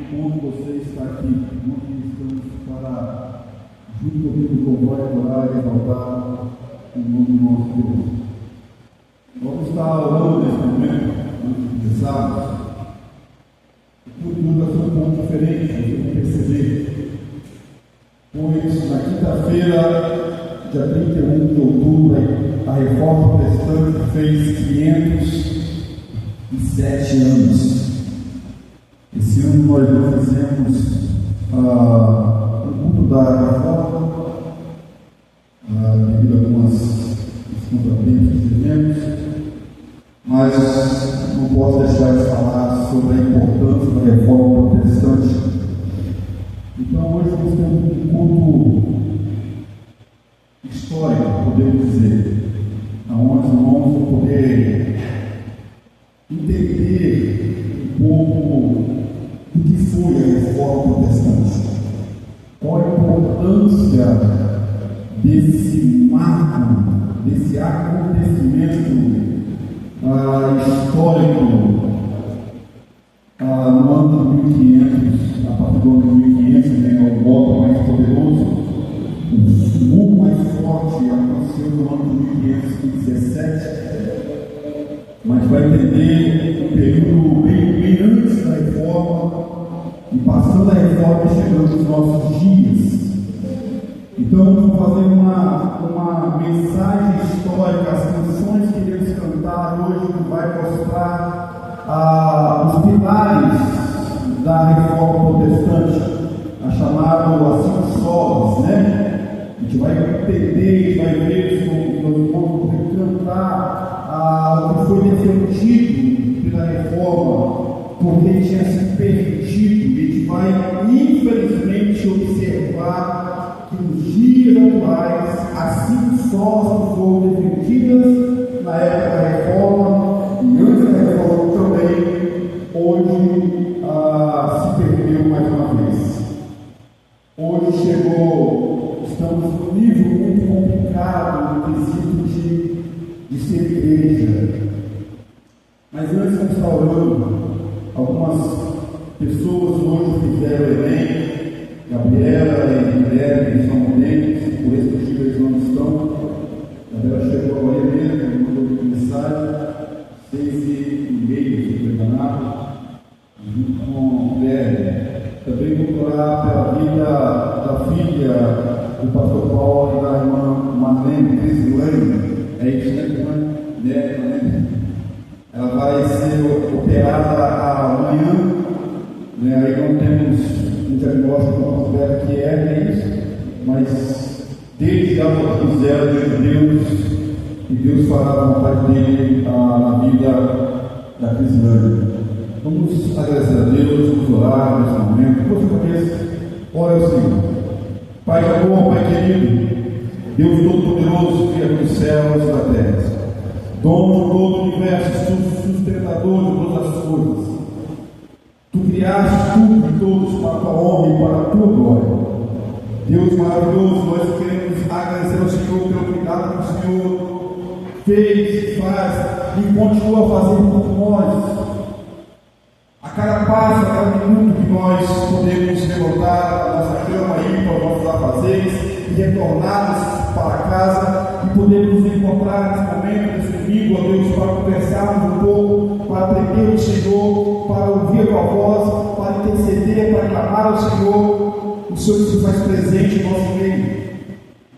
Que bom que você está aqui, que bom que estamos para, junto comigo, louvar, adorar e exaltar o nome do nosso Deus. Vamos estar orando nesse momento, antes de começarmos. Tudo vai ser um pouco diferente, você vai perceber. Pois na quinta-feira, dia 31 de outubro, a Reforma Protestante fez 507 anos. Esse ano nós não fizemos o culto da Reforma, devido a algumas contratempos que tivemos, mas não posso deixar de falar sobre a importância da Reforma Protestante. Então hoje nós temos um culto histórico, podemos dizer, onde os irmãos vão poder entender um pouco do que foi a Reforma Protestante, qual a importância desse marco, desse acontecimento histórico no ano de 1500, a partir do ano de 1500, o golpe mais poderoso, o mundo mais forte aconteceu no ano de 1517, mas vai entender um período bem antes da Reforma e passando a Reforma e chegando nos nossos dias. Então vamos fazer uma mensagem histórica, as canções que iremos cantar hoje que vai mostrar os pilares da Reforma Protestante, a chamada cinco solas, né? A gente vai entender, vai ver os vamos cantar o que foi defendido pela Reforma, porque tinha sido permitido, e a gente vai infelizmente observar que nos dias atuais as cinco solas que foram defendidas na época da Reforma e antes da Reforma também, hoje se perdeu mais uma vez. Hoje estamos num nível muito complicado no quesito de ser igreja. Mas antes de estar orando, algumas pessoas hoje fizeram o Enem, Gabriela e Guilherme são modentes, por esse motivo eles não estão. Gabriela chegou agora mesmo, mandou mensagem, 6h30, se não enganado, junto com Guilherme. Também vou orar pela vida da filha do pastor Paulo e da irmã Marlene Crislane. É isso, né, irmã? Ela vai ser operada amanhã, né? Aí não temos um diagnóstico que não considera que é isso, mas desde já nós zero de Deus, e Deus fará a vontade dele na vida da Crislane. Vamos agradecer a Deus, vamos orar nesse momento. Por sua cabeça, ora ao Senhor. Pai de amor, Pai querido, Deus Todo-Poderoso, Criador dos céus e da terra, dono de todo o universo, sustentador de todas as coisas. Tu criaste tudo e todos para a tua honra e para a tua glória. Deus maravilhoso, nós queremos agradecer ao Senhor pelo cuidado que o Senhor fez, faz e continua a fazer por nós. A cada passo, a cada minuto que nós podemos levantar a nossa cama, ir para os nossos afazeres e retornarmos para casa e podemos nos encontrar nesse momento, nesse domingo, ó Deus, para conversarmos um pouco, para aprender o Senhor, para ouvir a tua voz, para interceder, para clamar ao Senhor. O Senhor se faz presente em nosso meio.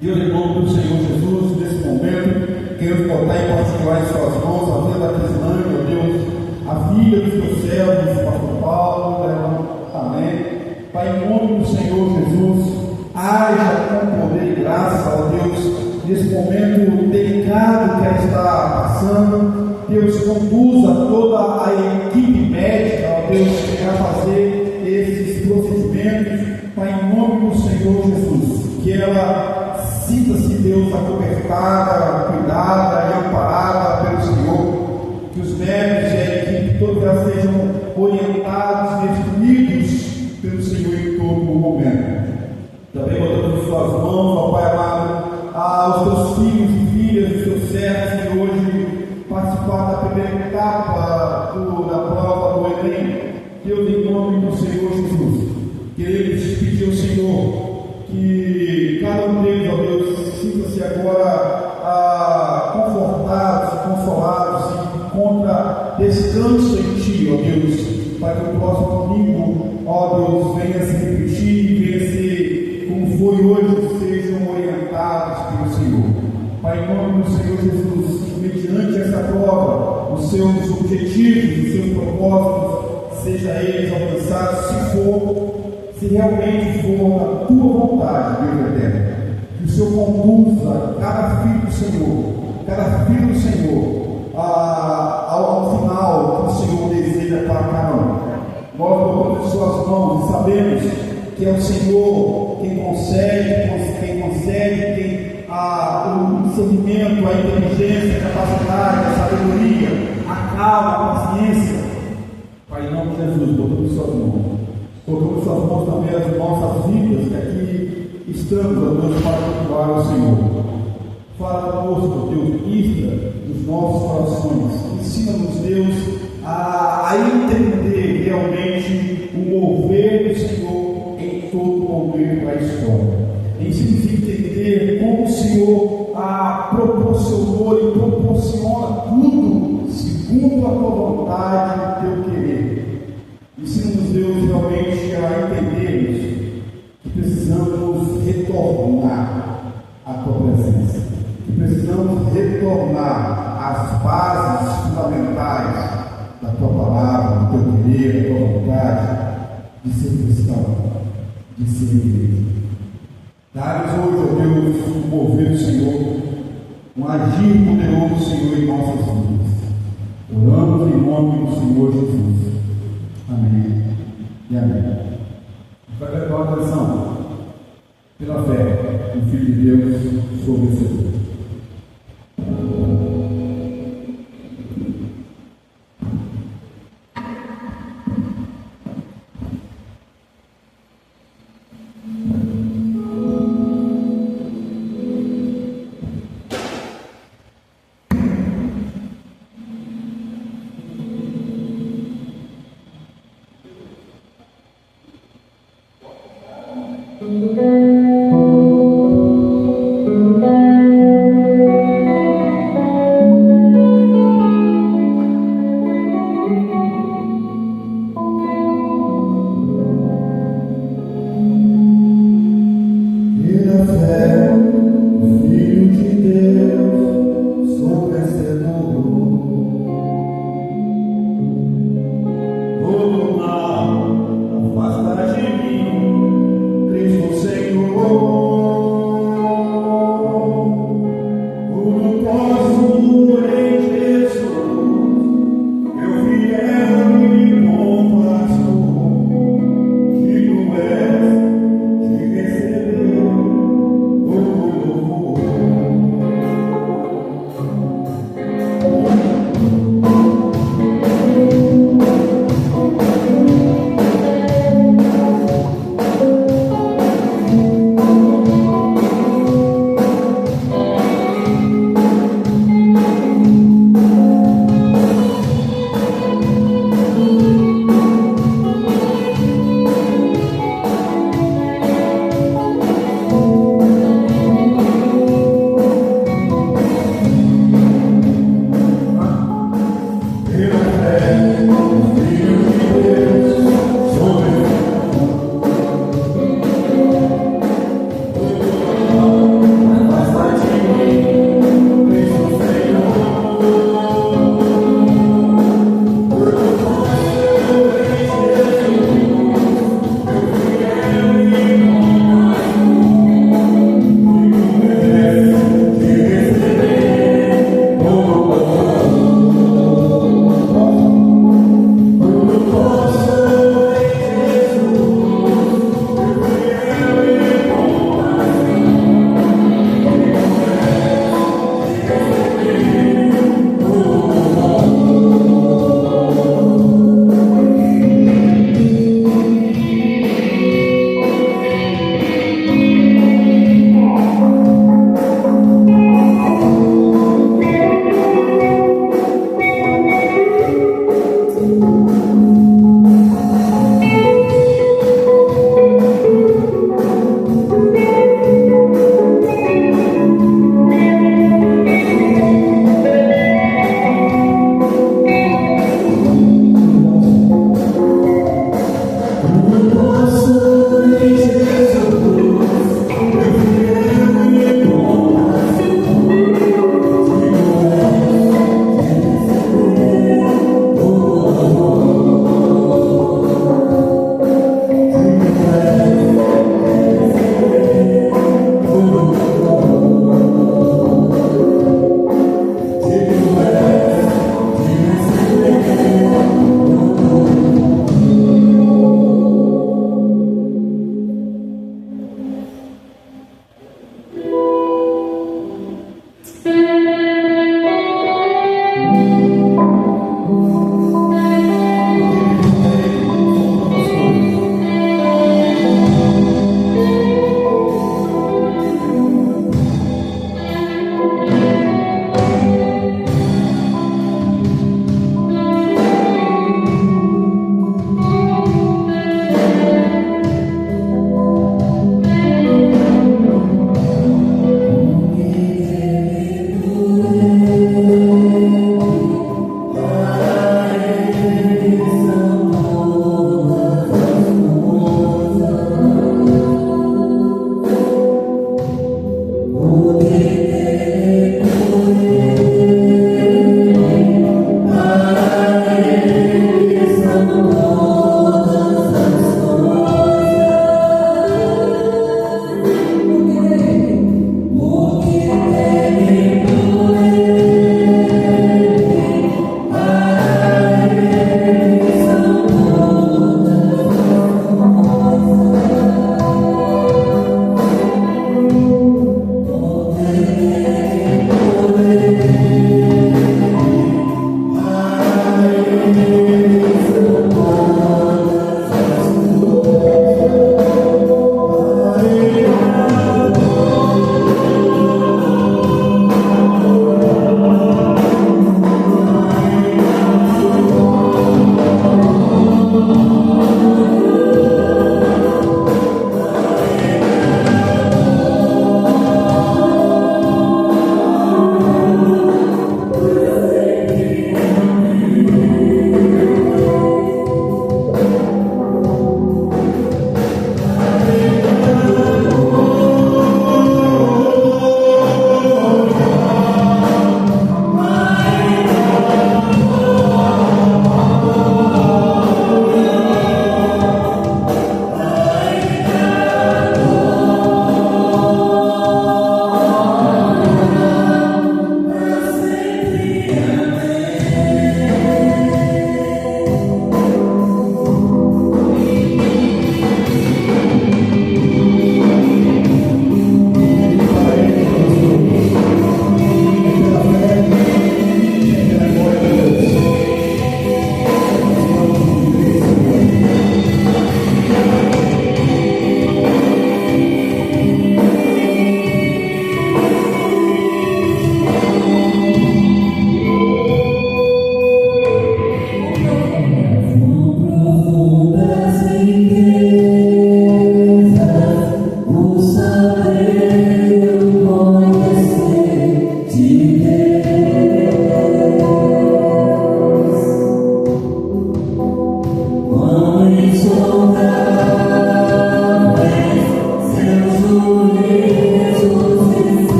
Deus, em nome do Senhor Jesus, nesse momento, queremos botar em particular em suas mãos a vida da Crislane, ó Deus, a filha dos teus servos, o pastor Paulo, amém. Pai, em nome do Senhor Jesus, haja com poder e graça, ó Deus, nesse momento delicado que ela está passando. Deus, conduza toda a equipe médica, ó Deus, que vai fazer esses procedimentos. Pai, em nome do Senhor Jesus, que ela sinta-se, Deus, acobertada, cuidada e amparada pelo Senhor. Que os médicos e a equipe toda sejam orientados e instruídos pelo Senhor em todo o momento. Também botamos em suas mãos, ó Pai amado, aos teus filhos e filhas, os teus servos que hoje participaram da primeira etapa da prova do Enem. Deus, em nome do Senhor Jesus, queremos pedir ao Senhor que cada um deles, ó Deus, sinta-se agora confortados, consolados, e encontra descanso em Ti, ó Deus, para que o próximo domingo, ó Deus, venha se repetir, venha se, como foi hoje, sejam orientados pelo Senhor. Pai, em nome do Senhor Jesus, mediante essa prova, os seus objetivos, os seus propósitos, seja eles alcançados, se realmente for a Tua vontade, Deus eterno. Que o Senhor conduza cada filho do Senhor, ao final que o Senhor deseja para cada um. Nós colocamos em Suas mãos e sabemos que é o Senhor quem concede, o discernimento, a inteligência, a capacidade, a sabedoria, a calma, a paciência. Pai, em nome de Jesus, colocamos em Suas mãos. Colocamos em Suas mãos também as nossas vidas, que aqui estamos, ó Deus, para cultuar ao Senhor. Fala conosco, Deus, ministra nos nossos corações. Ensina-nos, Deus, a entender realmente o mover do Senhor em todo o mover da história. Ensina-nos a entender como o Senhor proporcionou e proporciona tudo segundo a Tua vontade e o Teu querer. Ensina-nos, Deus, realmente a entendermos que precisamos retornar à Tua presença, que precisamos retornar às bases fundamentais da Tua palavra, do Teu querer, da Tua vontade, de ser cristão, de ser igreja. Dá-nos hoje, ó Deus, o mover do Senhor, um agir poderoso do Senhor em nossas vidas. Oramos em nome do Senhor Jesus. Amém e amém. Vai levar a atenção pela fé no Filho de Deus sobre o Senhor. Todo mal afasta de mim, Cristo Senhor.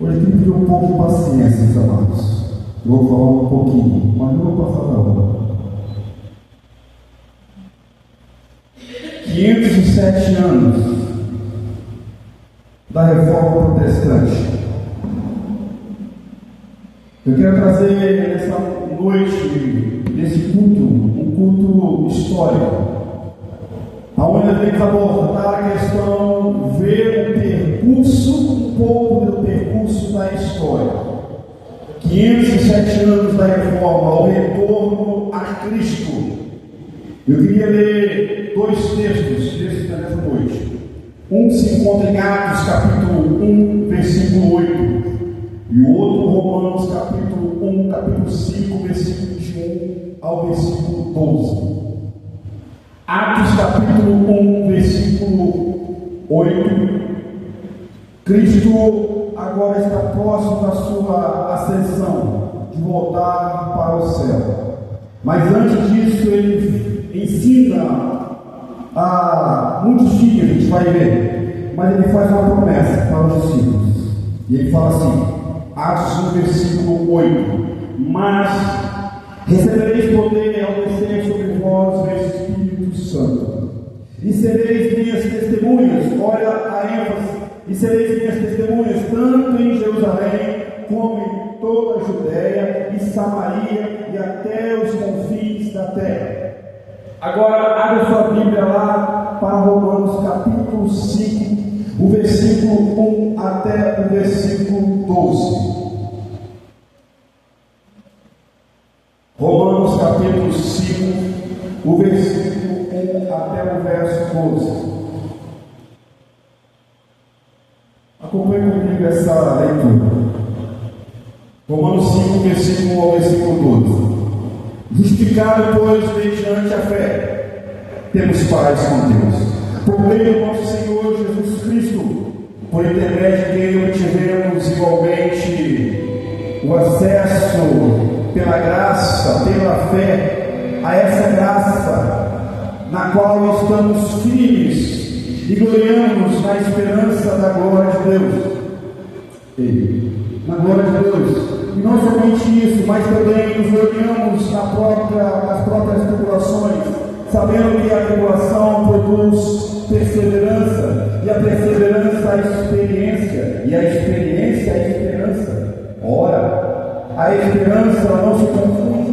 Hoje tem que ter um pouco de paciência, meus amados. Eu vou falar um pouquinho, mas não vou passar da hora. 507 anos da Reforma Protestante. Eu quero trazer nessa noite, nesse culto, um culto histórico, onde eu tenho que abordar a questão, ver o percurso, um pouco do percurso da história. 507 anos da Reforma, o retorno a Cristo. Eu queria ler dois textos nessa noite. Um se encontra em Atos capítulo 1, versículo 8, e o outro Romanos capítulo 1, capítulo 5, versículo 21 ao versículo 12. Atos capítulo 1, versículo 8. Cristo agora está próximo da sua ascensão, de voltar para o céu. Mas antes disso, ele ensina há muitos dias, a gente vai ver, mas ele faz uma promessa para os discípulos. E ele fala assim, Atos 1, versículo 8: mas recebereis poder ao descer sobre vós o Espírito Santo, e sereis minhas testemunhas. Olha a ênfase: e sereis minhas testemunhas tanto em Jerusalém como em toda a Judéia e Samaria e até os confins da terra. Agora abra sua Bíblia lá para Romanos capítulo 5, o versículo 1 até o versículo 12. Romanos capítulo 5, o versículo 1 até o verso 12. Acompanhe comigo essa leitura. Romanos 5, versículo 1 ao versículo 12. Justificado, pois, mediante a fé, temos paz com Deus, por meio do nosso Senhor Jesus Cristo, por intermédio de quem obtivemos igualmente o acesso pela graça, pela fé, a essa graça na qual estamos firmes e gloriamos na esperança da glória de Deus. Na glória de Deus. E não somente isso, mas também nos gloriamos nas próprias tribulações, sabendo que a tribulação produz perseverança, e a perseverança a experiência, e a experiência a esperança. Ora, a esperança não se confunde,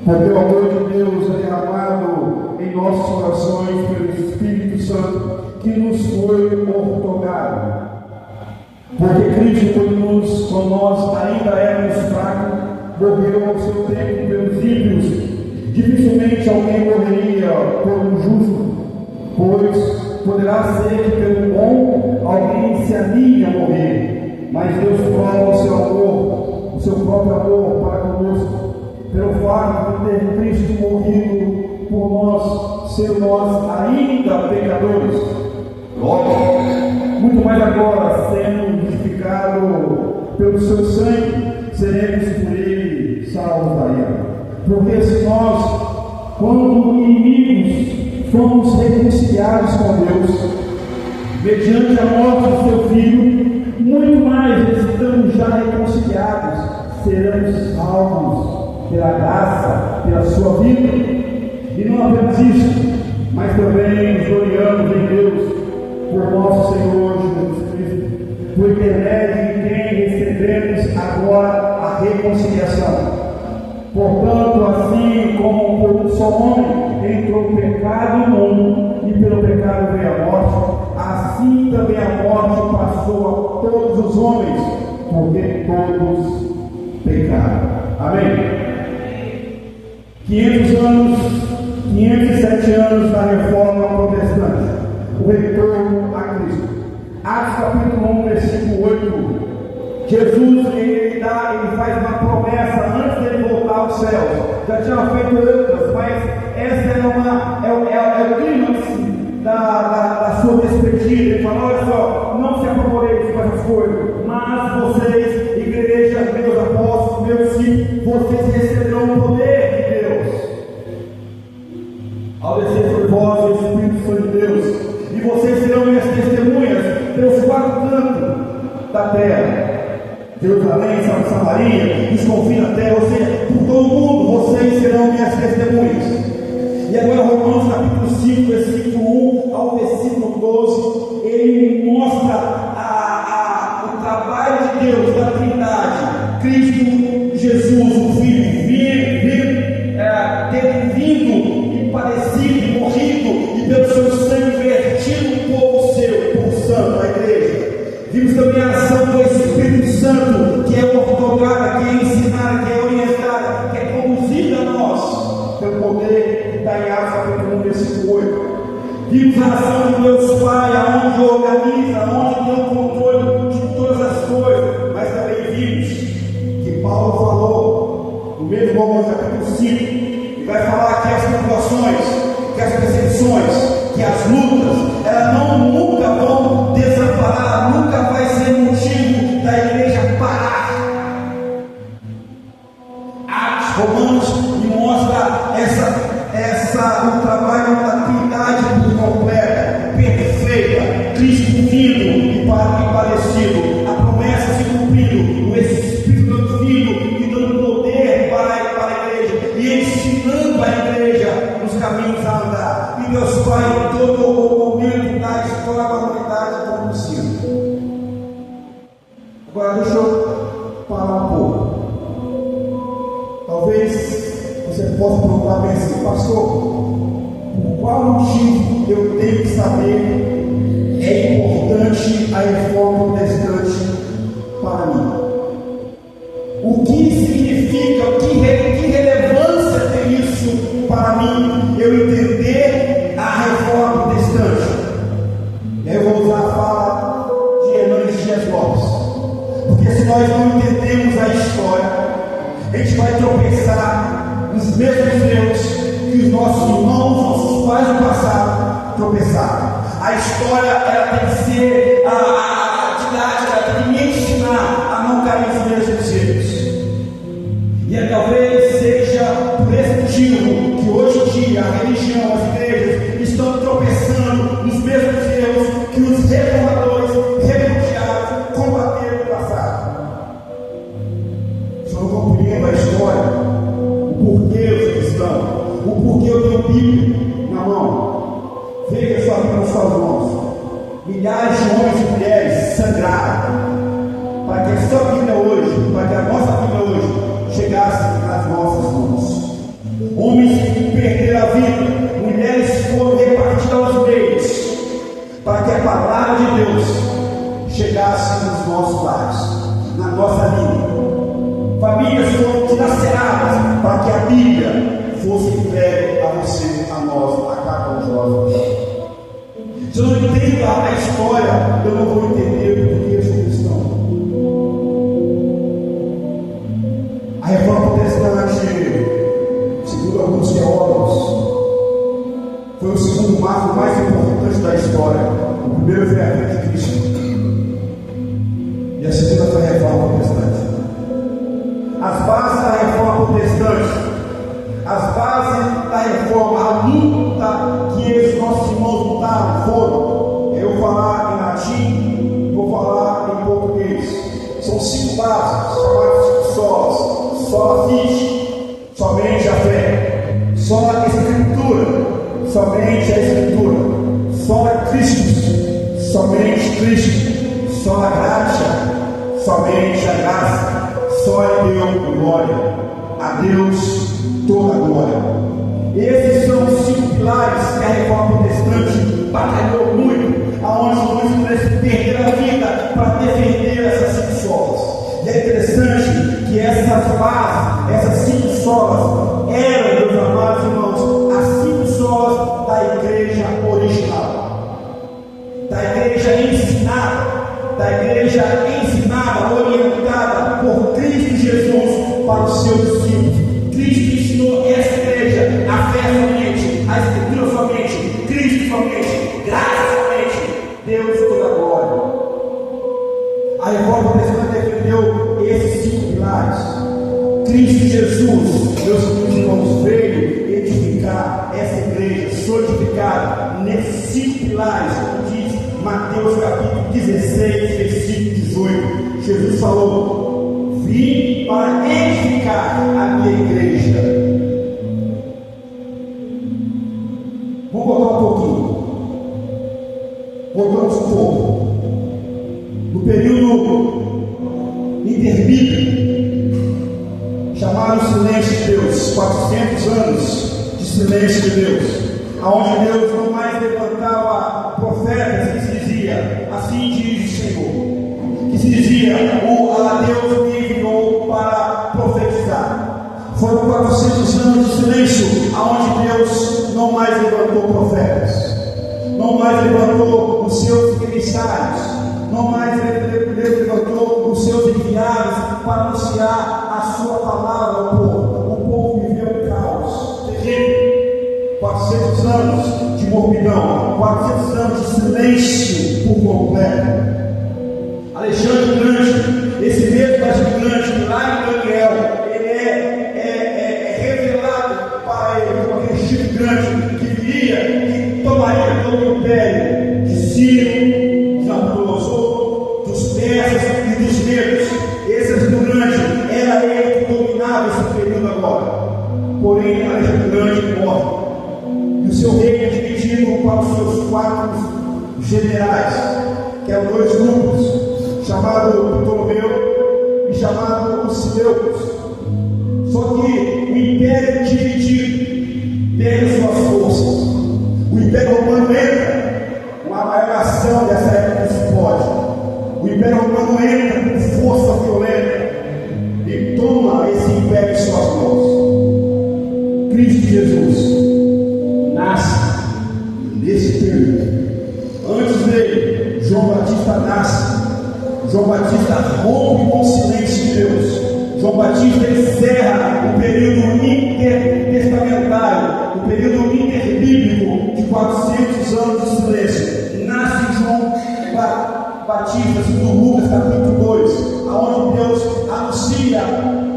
porque o amor de Deus é derramado em nossos corações pelo Espírito Santo que nos foi outorgado. Porque Cristo, quando nós ainda éramos fracos, morreu ao seu tempo pelos ímpios. Dificilmente alguém morreria por um justo, pois poderá ser que pelo bom alguém se anime a morrer. Mas Deus prova o seu amor, o seu próprio amor para conosco, pelo fato de ter Cristo morrido por nós, sendo nós ainda pecadores. Muito mais agora, sendo justificado pelo seu sangue, seremos por ele salvos da ira. Porque se nós, quando inimigos, fomos reconciliados com Deus, mediante a morte do seu Filho, muito mais, estando já reconciliados, seremos salvos pela graça, pela sua vida. E não apenas isso, mas também nos gloriamos em Deus, por nosso Senhor Jesus Cristo, por intermédio de quem recebemos agora a reconciliação. Portanto, assim como por um só homem entrou o pecado no mundo, e pelo pecado veio a morte, assim também a morte passou a todos os homens, porque todos pecaram. Amém? 507 anos da Reforma Protestante, o retorno a Cristo. Atos capítulo 1, versículo 8. Jesus ele faz uma promessa antes de ele voltar aos céus. Já tinha feito outras, mas essa é o clímax da sua despedida. Ele fala: olha só, não se apavoreis com essas coisas, mas vocês, igreja, meus apóstolos, meus discípulos, vocês receberão o poder de Deus ao descer sobre vós o Espírito Santo de Deus, e vocês serão minhas testemunhas pelos quatro cantos da terra, Jerusalém, Samaria, os confins da terra, ou seja, por todo o mundo, vocês serão minhas testemunhas. E agora Romanos capítulo 5, versículo 1 ao versículo 12, ele mostra o trabalho de Deus, da Trindade, Cristo Jesus, o Filho, ter vindo e padecido, morrido, e pelo seu sangue vertido o povo seu, por santo, a igreja. Vimos também a ação do Espírito Santo, que é ortogada, que é ensinada, que é orientada, que é conduzida a nós, pelo poder que está em Atos capítulo 1, versículo 8. Vimos a ação de Deus Pai, aonde organiza, aonde tem o controle de todas as coisas, mas também vimos que Paulo falou, no mesmo Romanos capítulo 5, e vai falar que as tribulações, que as perseguições, que as lutas, elas nunca vão desamparar, nunca vai ser motivo da igreja parar. Atos, Romanos, me mostra o trabalho da Trindade por completa, perfeita, Cristo vindo e padecido, a promessa se cumprindo, o Espírito Santo vindo e dando poder para a igreja, e ensinando a igreja nos caminhos a andar. E Deus Pai, em todo o momento da história da humanidade, como ensino. Agora deixa eu parar um pouco. Talvez você possa perguntar bem assim: pastor, por qual motivo eu tenho que saber é importante a reforma protestante para mim? O que significa, que relevância tem isso para mim, eu entender a reforma protestante? Eu vou usar a fala de Hernandes Dias Lopes, porque se nós não entendemos a história, a gente vai tropeçar nos mesmos erros que os nossos irmãos, nossos pais do passado tropeçaram. A história, ela tem que ser a didática, ela tem que me ensinar a não cair nos mesmos erros. E talvez seja por esse motivo que hoje em dia a religião, as igrejas estão tropeçando nos mesmos erros que os reformadores, refugiados, combateram no passado. Se eu não compreendo a história, o porquê eu sou cristão, o porquê eu tenho Bíblia na mão, veja sua vida nas suas mãos. Milhares de homens e mulheres sangraram para que a sua vida hoje, para que a nossa vida hoje chegasse nas nossas mãos. Homens que perderam a vida, mulheres foram repartidas aos meios, para que a palavra de Deus chegasse nos nossos fosse entregue a você, a nós, a cada um de nós. Se eu não entendo a história, eu não vou entender porque eu sou cristão. A reforma protestante, segundo alguns teólogos, foi o segundo marco mais importante da história. O primeiro foi a vinda de Cristo, e a segunda foi a reforma protestante. As bases da reforma protestante, as bases da reforma, a luta que esses nossos irmãos lutaram foram, eu vou falar em latim, vou falar em português. São 5 bases, chamadas de solas: sola fide, somente a fé; sola escritura, somente a escritura; sola Cristo, somente Cristo; sola gratia, somente a graça; só em Deus glória, a Deus toda a glória. Esses são os 5 pilares que a reforma protestante batalhou muito, aonde muitos perderam a vida para defender essas 5 solas. E é interessante que essas bases, essas 5 solas, eram, meus amados irmãos, as 5 solas da igreja original, da igreja ensinada, orientada por Cristo Jesus para os seus discípulos. Cristo ensinou essa igreja a fé somente, a escritura somente, Cristo somente, graça somente, Deus toda a glória. A reforma protestante defendeu esses 5 pilares. Cristo Jesus, meus irmãos, veio edificar essa igreja, solidificada nesses 5 pilares, como diz Mateus capítulo 16, versículo 18. Jesus falou: vim para edificar a minha igreja. Vamos voltar um pouquinho. Voltamos um pouco. No período interbíblico, chamado silêncio de Deus, 400 anos de silêncio de Deus, aonde Deus não mais levantava profetas que se dizia: assim diz o Senhor, que se dizia: Deus me enviou para profetizar. Foram 400 anos de silêncio, aonde Deus não mais levantou profetas, não mais levantou os seus emissários, não mais levantou os seus enviados para anunciar a sua palavra ao povo. O povo viveu um caos terrível. 400 anos de morpidão, 400 anos de silêncio por completo. Alexandre o Grande, esse mesmo Alexandre Grande, lá em Daniel, ele é revelado para ele como aquele Chifre Grande que viria e tomaria todo o império de Ciro, de Nabucodonosor, dos persas e dos medos. Esse Alexandre Grande era ele que dominava esse período agora. Porém, Alexandre Grande morre. E o seu reino é dividido para os seus 4 generais, que eram 2 grupos, chamado Ptolomeu e chamado os Seleucos. Só que o império dividido perde suas forças. O império romano entra, uma maior ação dessa época se pode. O império romano entra com força violenta e toma esse império em suas mãos. Cristo Jesus nasce nesse período. Antes dele, João Batista nasce. João Batista rompe com o silêncio de Deus. João Batista encerra o período intertestamentário, o período interbíblico de 400 anos de silêncio. Nasce João Batista, segundo Lucas capítulo 2, aonde Deus anuncia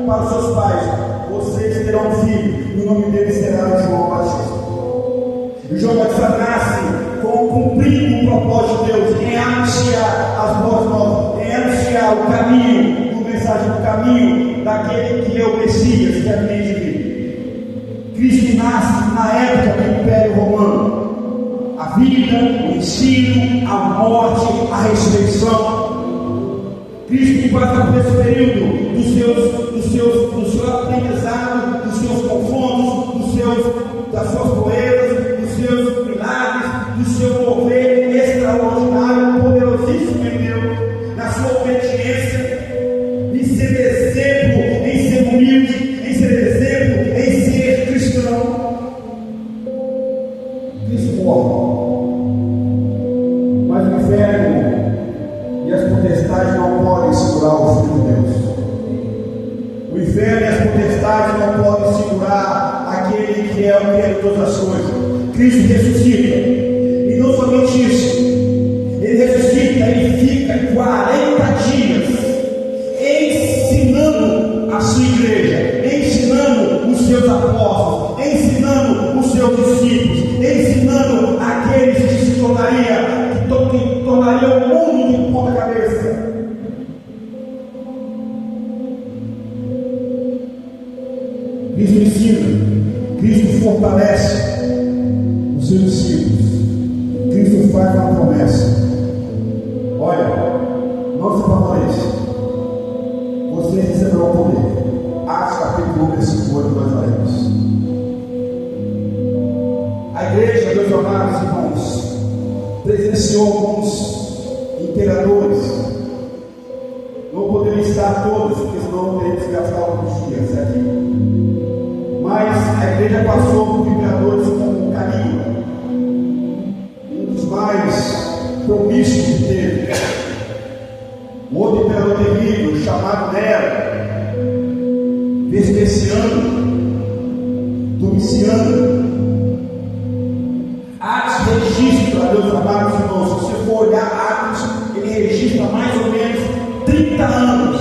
para os seus pais: vocês terão um filho, e o nome dele será João Batista. E João Batista nasce cumprindo o propósito de Deus em anunciar as boas novas, em anunciar o caminho, o mensagem do caminho daquele que é o Messias, que é a minha de mim. Cristo nasce na época do Império Romano. A vida, o ensino, a morte, a ressurreição. Cristo passa por esse período do seu aprendizado, dos seus confrontos, das suas proezas, dos seus milagres, do seu mover extraordinário, poderosíssimo em Deus, na sua obediência, em ser exemplo, em ser humilde, em ser exemplo, em ser cristão. é o Criador de todas as coisas. Cristo ressuscita, e não somente isso, ele ressuscita, ele fica 40 dias ensinando a sua igreja, ensinando os seus apóstolos, ensinando os seus discípulos, ensinando aqueles que se tornariam o mundo de ponta cabeça. Cristo ensina, Cristo fortalece os seus discípulos, Cristo faz uma promessa. Olha, não se favoreça, vocês receberão poder. Atos capítulo 1, versículo 8, nós faremos. A igreja, meus amados irmãos, presenciou alguns imperadores. Não podemos estar todos, porque senão não teremos que gastar alguns dias aqui. Mas a igreja passou por imperadores como Calígula, um dos mais promíscuos que teve. Um outro imperador terrível chamado Nero, Vespasiano, Domiciano. Atos registra, meus amados irmãos, se você for olhar Atos, ele registra mais ou menos 30 anos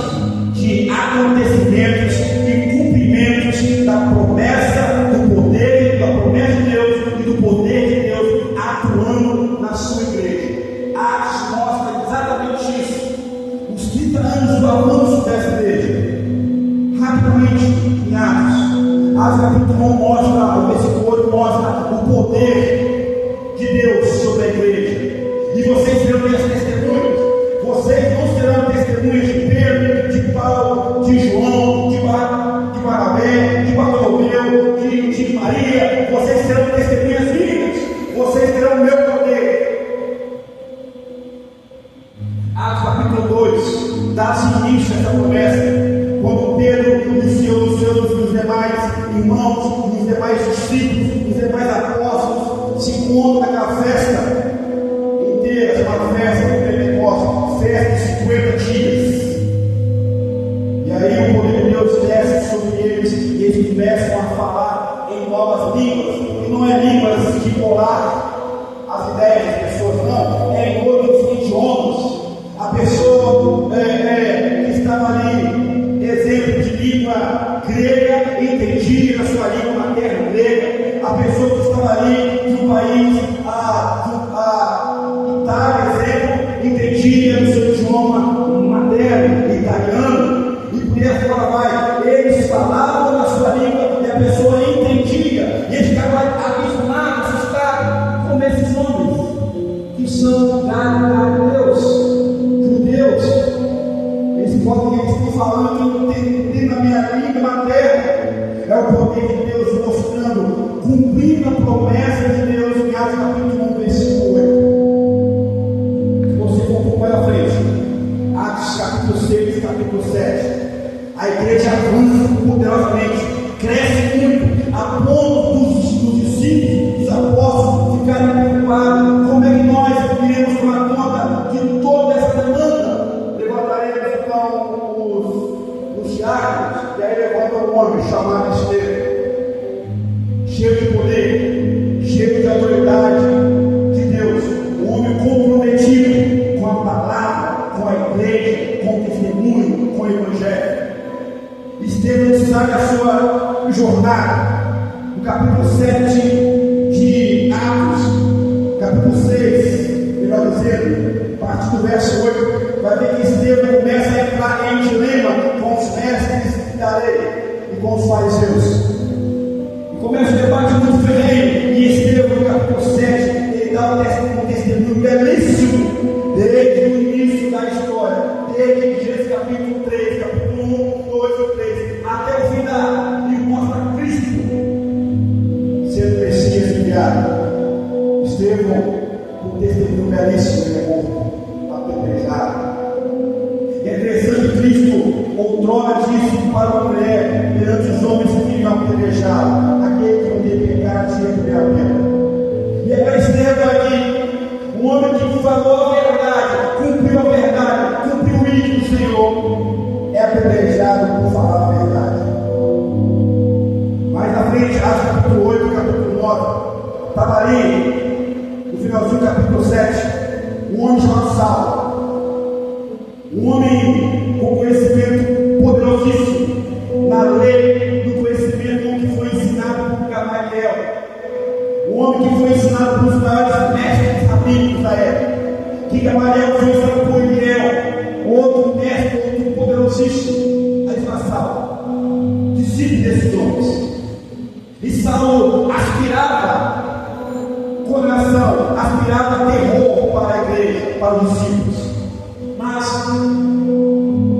de acontecimentos e cumprimentos da promessa do poder, da promessa de Deus e do poder de Deus atuando na sua igreja. Atos mostra exatamente isso. Os 30 anos do avanço dessa igreja. Rapidamente, em Atos capítulo 1 mostra, o versículo 8 mostra o poder de Deus sobre a igreja. E vocês serão minhas testemunhas. Vocês não serão testemunhas de Pedro, de Paulo, de João, de Barnabé, de Bartolomeu, de Maria. Vocês serão testemunhas minhas. Vocês terão o meu poder. Atos capítulo 2 dá-se início a essa promessa, quando Pedro e os demais irmãos, os demais discípulos, os demais apóstolos se encontram naquela festa inteira, chamada festa de Pentecostes, festa de 50 dias. E aí o poder de Deus desce sobre eles e eles começam a falar em novas línguas, e não é línguas de colar as ideias das pessoas, não, é em outros idiomas. A pessoa que estava ali, exemplo de língua grega, entendia a sua língua materna grega. A pessoa que estava ali de um país, a Itália, exemplo, entendia o seu idioma materno, italiano, e por aí fora vai. Eles falavam na sua língua e a pessoa entendia, e eles ficavam abismados, assustados com esses homens que são dados a Deus, judeus. Eles podem estar falando, entendendo a minha língua materna. É o poder de Deus mostrando, cumprindo a promessa de Deus em Atos capítulo 1, versículo 8. Se você for um pouco mais à frente, Atos capítulo 6, capítulo 7, a igreja avança poderosamente, cresce muito, a ponto dos discípulos, dos apóstolos ficarem preocupados: como é que nós iremos tomar conta de toda essa demanda? Levantaremos então os diáconos, e aí levanta um homem chamado Estevão, cheio de poder, cheio de autoridade de Deus, um homem comprometido com a palavra, com a igreja, com o testemunho, com o evangelho. Estevão sai da sua jornada. No capítulo 7 de Atos, capítulo 6, melhor dizendo, a partir do verso 8, vai ver que Estevão começa a entrar em dilema com os mestres da lei e com os fariseus. E começa um debate muito ferrenho. E Estevão, no capítulo 7, ele dá um testemunho belíssimo desde o início da história, desde Gênesis capítulo 3, capítulo 1, 2 e 3, até o final, e mostra Cristo sendo Messias enviado. Estevão, um testemunho belíssimo, ele é morto, apedrejado. E é interessante que Cristo outrora disse para a mulher, perante os homens que vinham apedrejá-lo: aquele que não tem pecado tinha que ter a pena. E é para Estevão aqui, um homem que falou a verdade, cumpriu a verdade, cumpriu o ídolo do Senhor, é apedrejado por falar a verdade. Mais à frente, Atos capítulo 8, capítulo estava ali, no finalzinho do capítulo 7, um homem chamado Saulo, um homem com conhecimento poderosíssimo na lei do conhecimento que foi ensinado por Gamaliel, um homem que foi ensinado pelos maiores mestres rabínicos da época, que Gamaliel foi ensinado por Eliel, outro mestre, outro poderosíssimo, aí está Saulo, discípulo desses homens. E Saulo aspirava condenação, aspirava terror para a igreja, para os discípulos. Mas o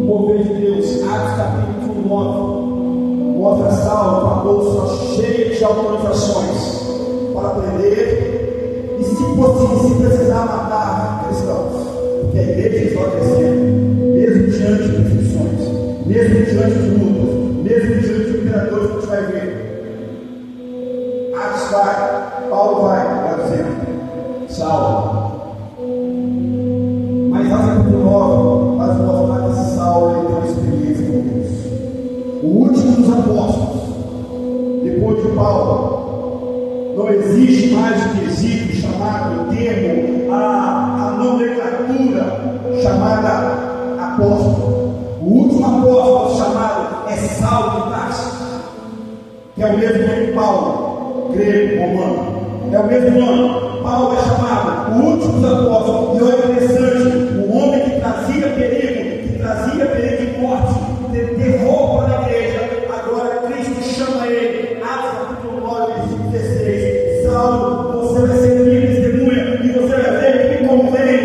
mover de Deus, Atos capítulo 9, mostra Saulo com a bolsa cheia de autorizações para prender e, se precisar, matar cristãos, porque a igreja está crescendo, mesmo diante de aflições, mesmo diante de lutas, mesmo diante de imperadores que a gente vai ver. Atos vai, Paulo vai dizendo, Saulo. Mas Atos capítulo 9 faz mostrar que esse Saulo tem uma experiência com Deus. O último dos apóstolos, depois de Paulo, não existe mais o quesito chamado, o termo, a nomenclatura chamada apóstolo. O último apóstolo chamado é Saulo de Tarso, que é o mesmo nome de Paulo, grego, romano. É o mesmo nome. Paulo é chamado o último dos apóstolos. E olha interessante, o homem que trazia perigo de morte, de terror para a igreja. Agora Cristo chama ele, Atos capítulo 9, versículo 16. Saulo, você vai ser minha testemunha, e você vai ver que convém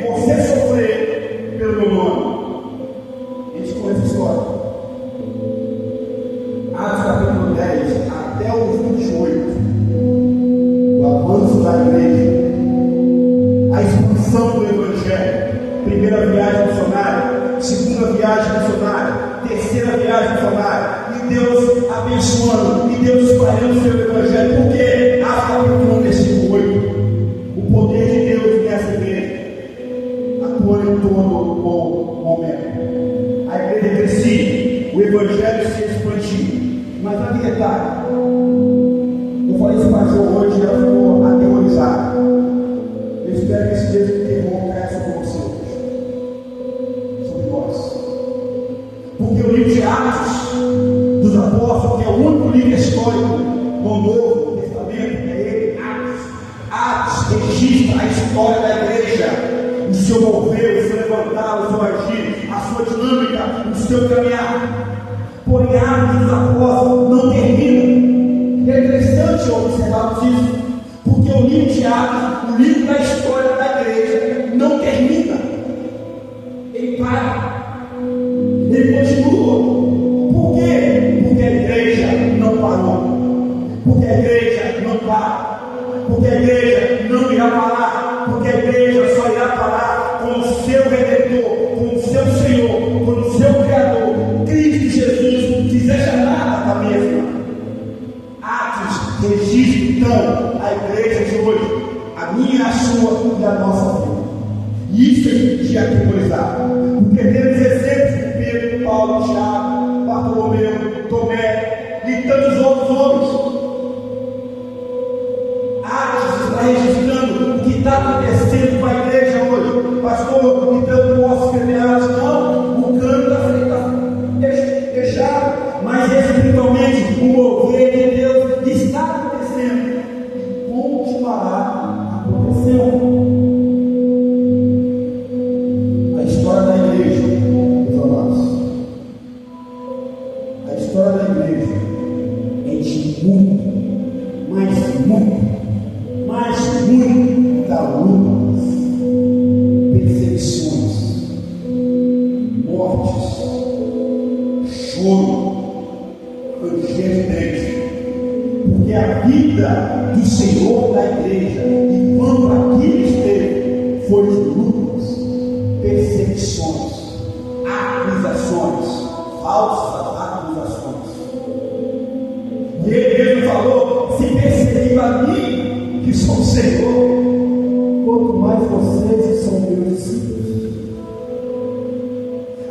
você sofrer pelo meu nome. A gente conhece a história. Atos capítulo 10 até o 28. O avanço da igreja, a expansão do evangelho, primeira viagem missionária, segunda viagem missionária, terceira viagem missionária, e Deus abençoando, e Deus espalhando o seu evangelho. Por quê? Atos capítulo 1, versículo 8, o poder de Deus nessa igreja atua em todo o momento. A igreja crescia, o evangelho se expandia. Mas há um detalhe. Eu falei isso para o hoje, já ficou aterrorizado. Eu espero que esse mesmo terror caia sobre você hoje, sobre nós. Porque o livro de Atos dos Apóstolos, que é o único livro histórico do Novo Testamento, é ele, Atos. Atos registra a história da igreja, o seu mover, o seu levantar, o seu agir, a sua dinâmica, o seu caminhar. Porém, Atos dos Apóstolos não termina. É interessante observarmos isso, porque o livro de Atos, o livro da história da igreja, não termina. Ele para, ele continua. Por quê? Porque a igreja não parou, porque a igreja não para, porque a igreja não irá parar, porque a igreja só irá parar com o seu Redentor, com o seu Senhor, com o seu Criador, Cristo Jesus, quiser chamar da mesma. Atos registra então a igreja de hoje, a minha, a sua e a nossa vida. E isso é de atemorizar, porque temos exemplos de Pedro, Paulo, Tiago, Bartolomeu, Tomé e tantos outros homens. Atos está registrando o que está acontecendo com a igreja hoje. Pastor, então eu posso escrever Atos? Não, o cano está fechado, mas espiritualmente o mover de Deus está acontecendo e continuará acontecendo. A história da igreja, meus amados, a história da igreja é de muita lutas, perseguições, mortes, choro, porque a vida do Senhor da igreja, enquanto aqui esteve, foi de lutas, perseguições, acusações, falsas acusações. E ele mesmo falou: se perseguiu a mim, que sou o Senhor, quanto mais vocês que são meus discípulos.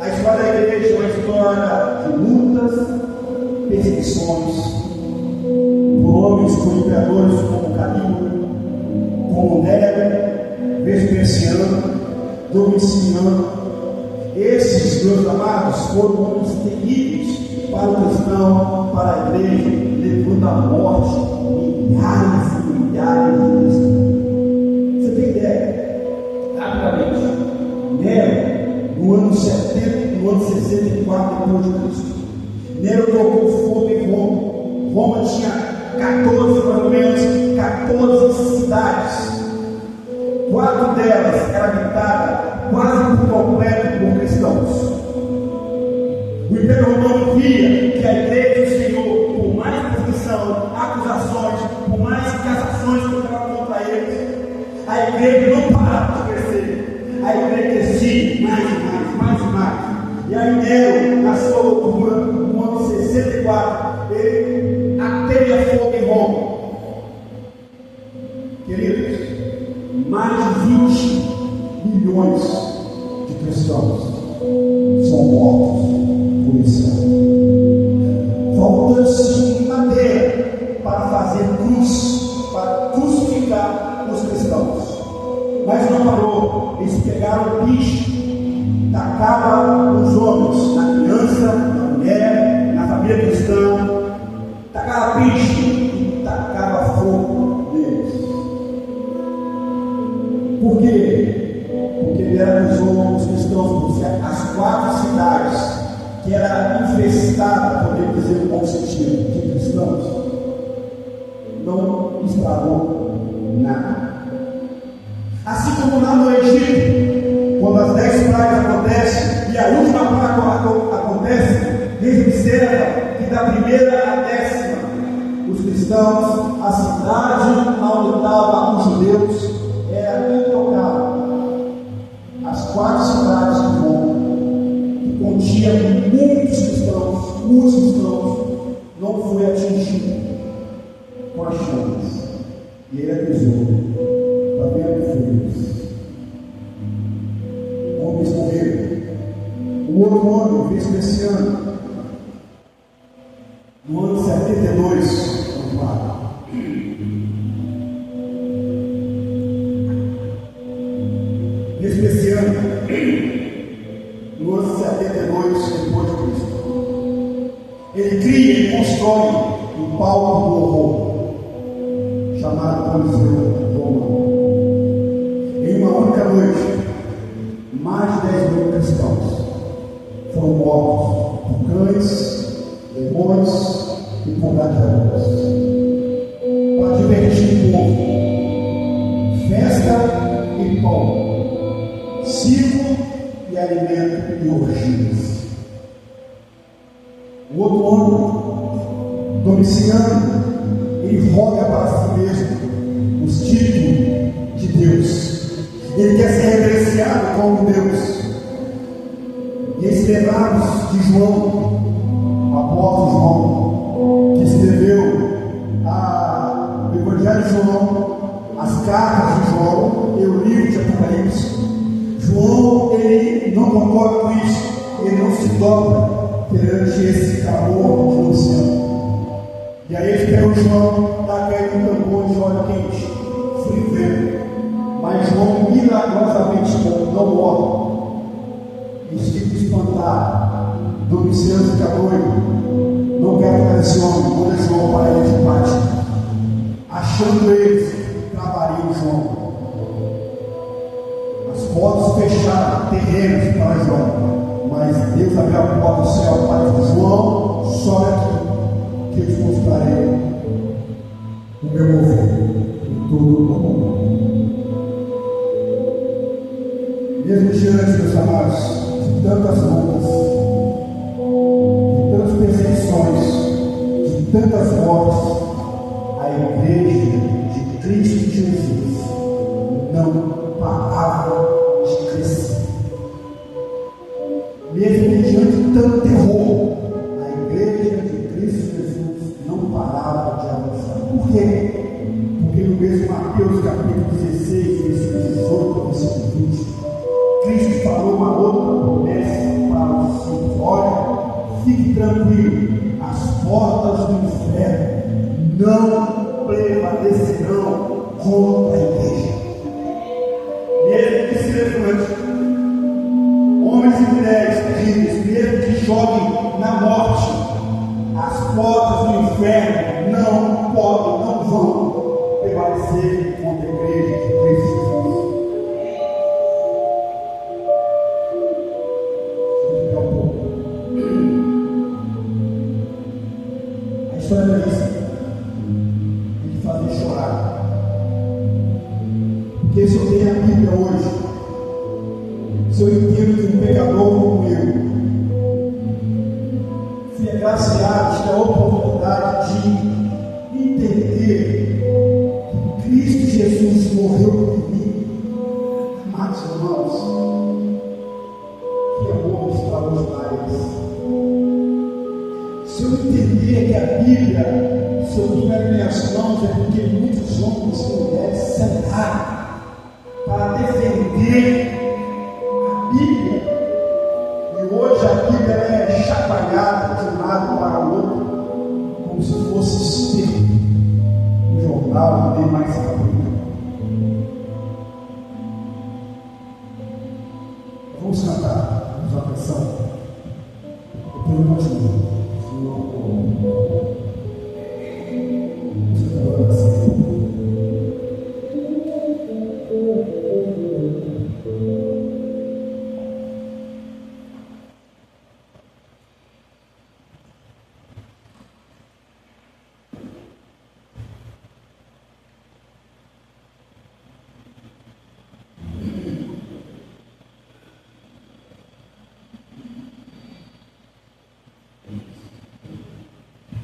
A história da igreja é uma história de lutas, perseguições, por homens, por imperadores como Calígula, Domiciano. Esses, meus amados, foram homens terríveis para o cristão, para a igreja, levando à morte milhares e milhares de cristãos. Você tem ideia? Rapidamente, Nero, no ano 64 depois de Cristo, Nero colocou fogo em Roma. Roma tinha 14, mais ou menos, 14 cidades. 4 delas eram habitadas quase por completo por cristãos. O Império Romano via que a igreja do Senhor, por mais perseguição, acusações, por mais cassações que estavam contra eles, a igreja não parava de crescer. A igreja crescia mais e mais, mais e mais. E aí Nero, na sua loucura, no ano 64, ele ateia fogo em Roma. Queridos, mais de 20 milhões de cristãos são mortos por esse ano. Faltando-se madeira para fazer cruz, para crucificar os cristãos. Mas não parou. Eles pegaram o bicho, tacavam os homens, na criança, na mulher, na família cristã, tacava bicho e tacava fogo neles. Por quê? Porque ele acusou os cristãos, porque as 4 cidades que era infestada, podemos dizer no bom sentido, de cristãos, não estragou nada. Assim como lá no Egito, quando as 10 pragas acontecem e a última praga acontece, Deus observa que da primeira à 10ª, os cristãos, a cidade onde estavam os judeus era intocável. As 4 cidades de Roma, que continha muitos cristãos, não foi atingido com as chamas. E ele acusou. Está vendo, filhos? Homens morreram. O outro homem, Vespasiano, no ano 72, vamos lá. Vespasiano, no ano 72 depois de Cristo, ele cria e constrói um palco do horror, chamado Coliseu Romano. Em uma única noite, mais de 10 mil cristãos foram mortos por cães, demônios e por gladiadores. Para divertir o povo, festa e pão, circo e alimento e orgias. O outro homem, Domiciano, ele roga para si mesmo os títulos de Deus. Ele quer ser reverenciado como Deus. E escrevamos de João, apóstolo João, que escreveu o Evangelho de João, as cartas de João e o livro de Apocalipse. João, ele não concorda com isso, ele não se dobra perante esse calor de Luciano. E aí ele pega o João, dá caindo no tambor de óleo quente, frio vento. Mas João milagrosamente não morre. Isso fica espantado. Domiciano fica doido. Não quer pegar esse homem, manda João para ele de pátio. Achando eles, travariam João. As portas fecharam, terrenos para João. Mas Deus abriu a porta do céu para que João sobe aqui, que eu te mostrarei o meu mover em todo o mundo. Mesmo diante, meus amados, de tantas lutas, de tantas perseguições, de tantas mortes, a igreja de Cristo Jesus não parava de crescer. Mesmo diante de tanto terror, a igreja de Cristo Jesus não parava de avançar. Por quê? Porque no mesmo Mateus capítulo 16, versículo 18, versículo 20, Cristo falou uma outra promessa para os discípulos: olha, fique tranquilo, as portas do inferno não prevalecerão contra a igreja. Mesmo que se levante Espera isso. Tem que fazer chorar. Porque se eu tenho a Bíblia hoje, se eu entendo que um pecador como eu fui agraciado, tive a oportunidade de entender que Cristo Jesus morreu por mim, amados irmãos, que amor extraordinário. Se eu entender que a Bíblia, se eu tiver em minhas mãos, é porque muitos homens e mulheres sentaram para defender a Bíblia, e hoje a Bíblia é chacoalhada de um lado para o outro, como se fosse esterco, um jornal que nem mais se aplica. Vamos cantar, vamos à atenção. Depois nós vamos.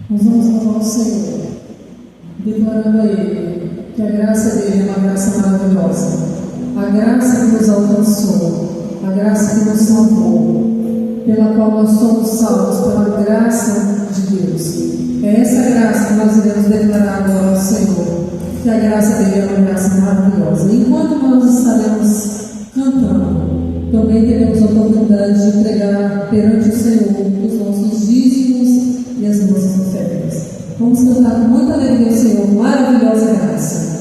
Nós vamos louvar o Senhor, declarando a Ele que a graça dele é uma graça maravilhosa, a graça que nos alcançou, a graça que nos salvou, pela qual nós somos salvos pela graça de Deus. É essa graça que nós iremos declarar agora ao Senhor, que a graça dele é uma graça maravilhosa. Enquanto nós estaremos cantando, também teremos a oportunidade de entregar perante o Senhor os nossos dízimos e as nossas ofertas. Vamos cantar com muita alegria ao Senhor, maravilhosa graça.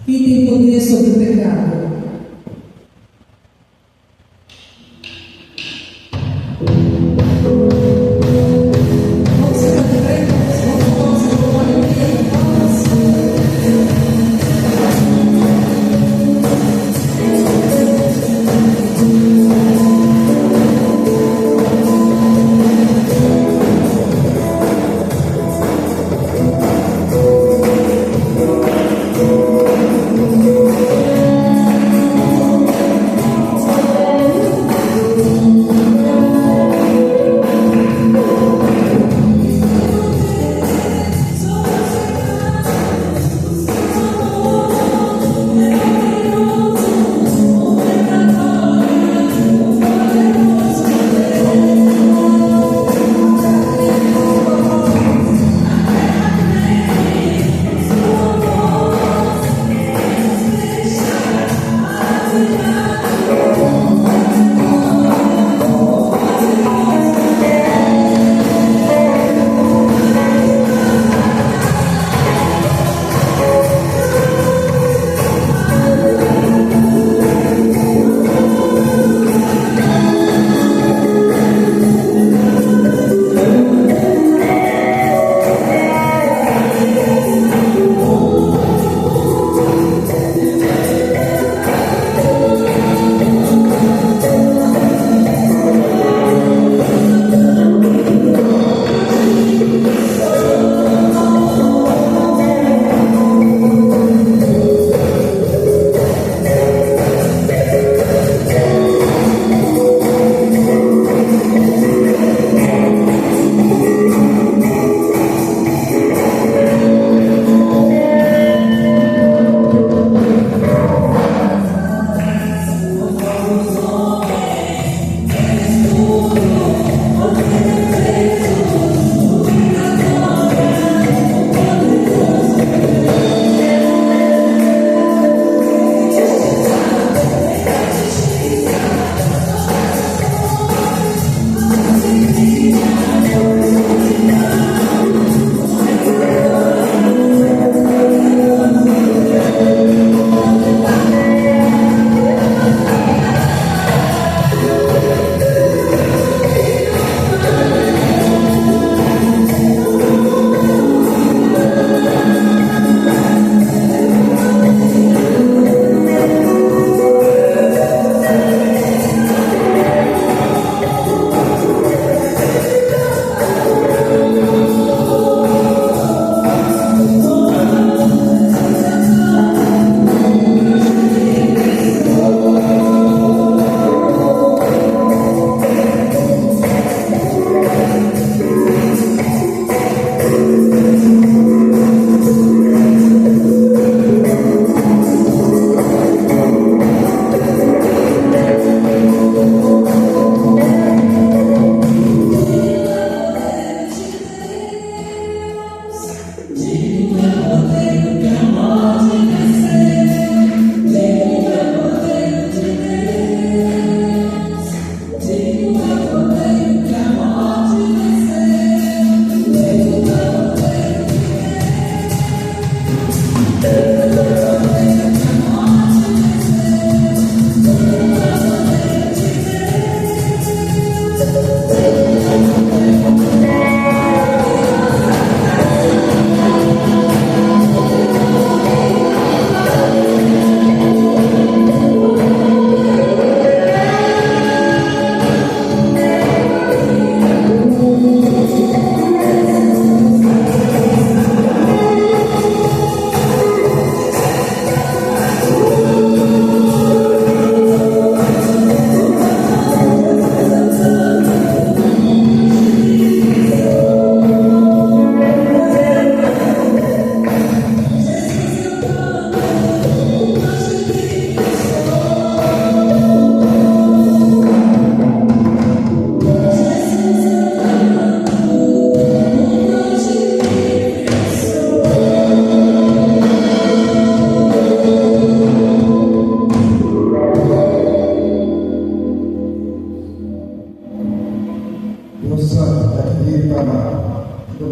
Quem tem poder sobre o pecado? Oh,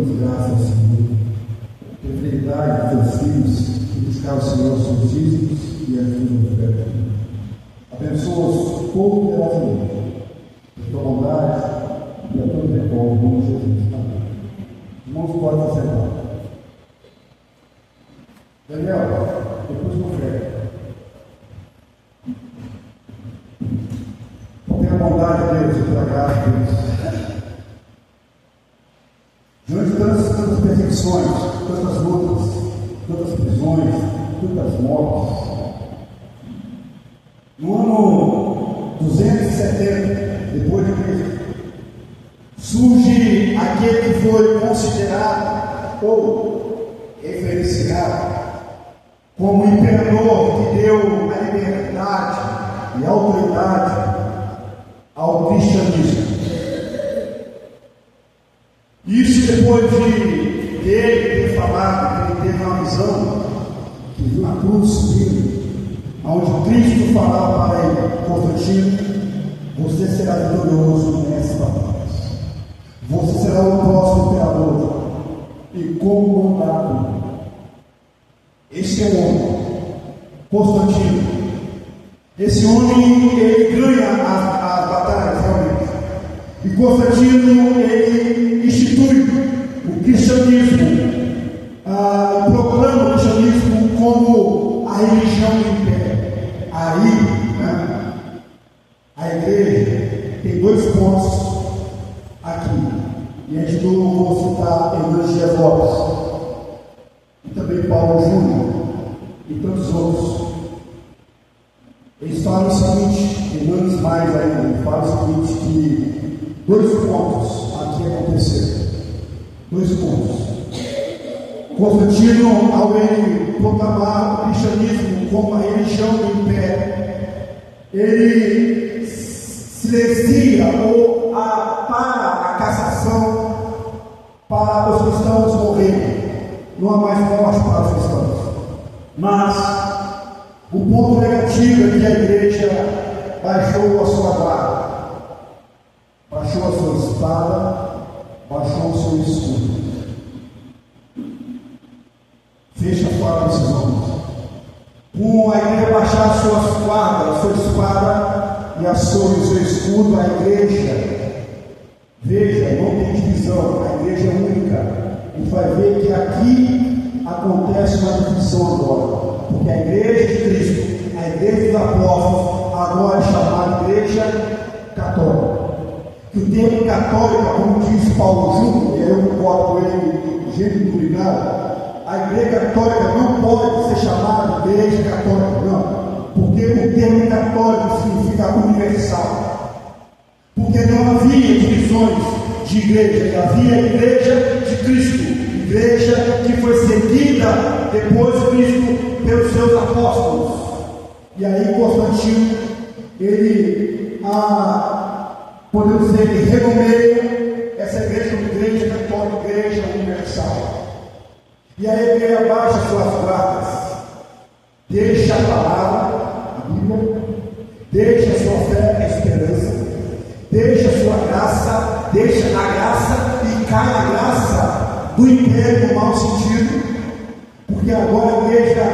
damos graças ao Senhor. Por fidelidade dos teus filhos que buscaram o Senhor os seus dízimos e ajudam os pés. Abençoa-os poderosamente, por tua bondade e a tua misericórdia, em nome de Jesus. Amém. Irmãos, podem sentar. Daniel, depois do fé. Tenha a bondade de Deus e pela graça de Deus. Diante de tantas perseguições, tantas lutas, tantas prisões, tantas mortes, no ano 270 depois de Cristo, surge aquele que foi considerado ou referenciado como imperador que deu a liberdade e a autoridade ao cristianismo. Isso depois de ele ter falado, que ele teve uma visão, que viu na cruz subindo, onde Cristo falava para ele: Constantino, você será vitorioso nessa batalha. Você será o próximo imperador e comandado. Esse é o homem, Constantino. Esse homem, ele ganha as batalhas realmente. E Constantino, ele institui o cristianismo, proclama o cristianismo como a religião do império. Aí, a igreja tem dois pontos aqui. E a gente não vou citar Hernandes Dias Lopes, e também Paulo Júnior, e tantos outros. Eles falam o seguinte, Hernandes mais ainda, ele fala o seguinte, que dois pontos aqui aconteceram. Dois pontos. Constantino, ao ele proclamar o cristianismo como a religião do império, ele silencia ou para a cassação para os cristãos morrerem. Não há mais morte para os cristãos. Mas o ponto negativo é que a igreja baixou a sua guarda, baixou a sua espada, baixou o seu escudo. Fecha fora desses homens. Com a igreja baixar as suas guardas, a sua espada e o seu escudo, a igreja, veja, não tem divisão, a igreja é única. E vai ver que aqui acontece uma divisão agora. Porque a igreja de Cristo, a igreja dos apóstolos, agora é chamada igreja católica. Que o termo católica, como diz Paulo Júnior, e eu concordo com ele, gente obrigado, a igreja católica não pode ser chamada igreja católica, não. Porque o termo católico significa universal. Porque não havia divisões de igreja, havia a igreja de Cristo. Igreja que foi seguida depois de Cristo pelos seus apóstolos. E aí Constantino, ele, podemos dizer, ele renomeia essa igreja como igreja católica, igreja universal. E aí a igreja baixa suas guardas, deixa a palavra, a Bíblia, deixa a sua fé, a esperança, deixa a sua graça, deixa a graça e cai na graça do império no mau sentido, porque agora a igreja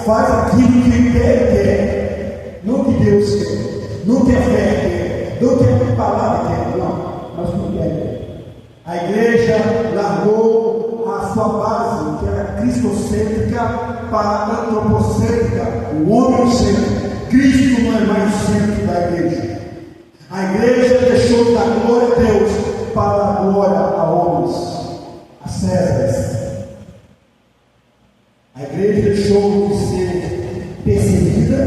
faz aquilo que o império quer, não que Deus quer, não que a fé quer, não que a palavra quer, não, mas o que quer. A igreja largou a sua base, que era cristocêntrica, para a antropocêntrica, o homem cêntrico. Cristo não é mais o centro da igreja. A igreja deixou de dar glória a Deus para dar glória a homens, a Césares. A igreja deixou de ser perseguida,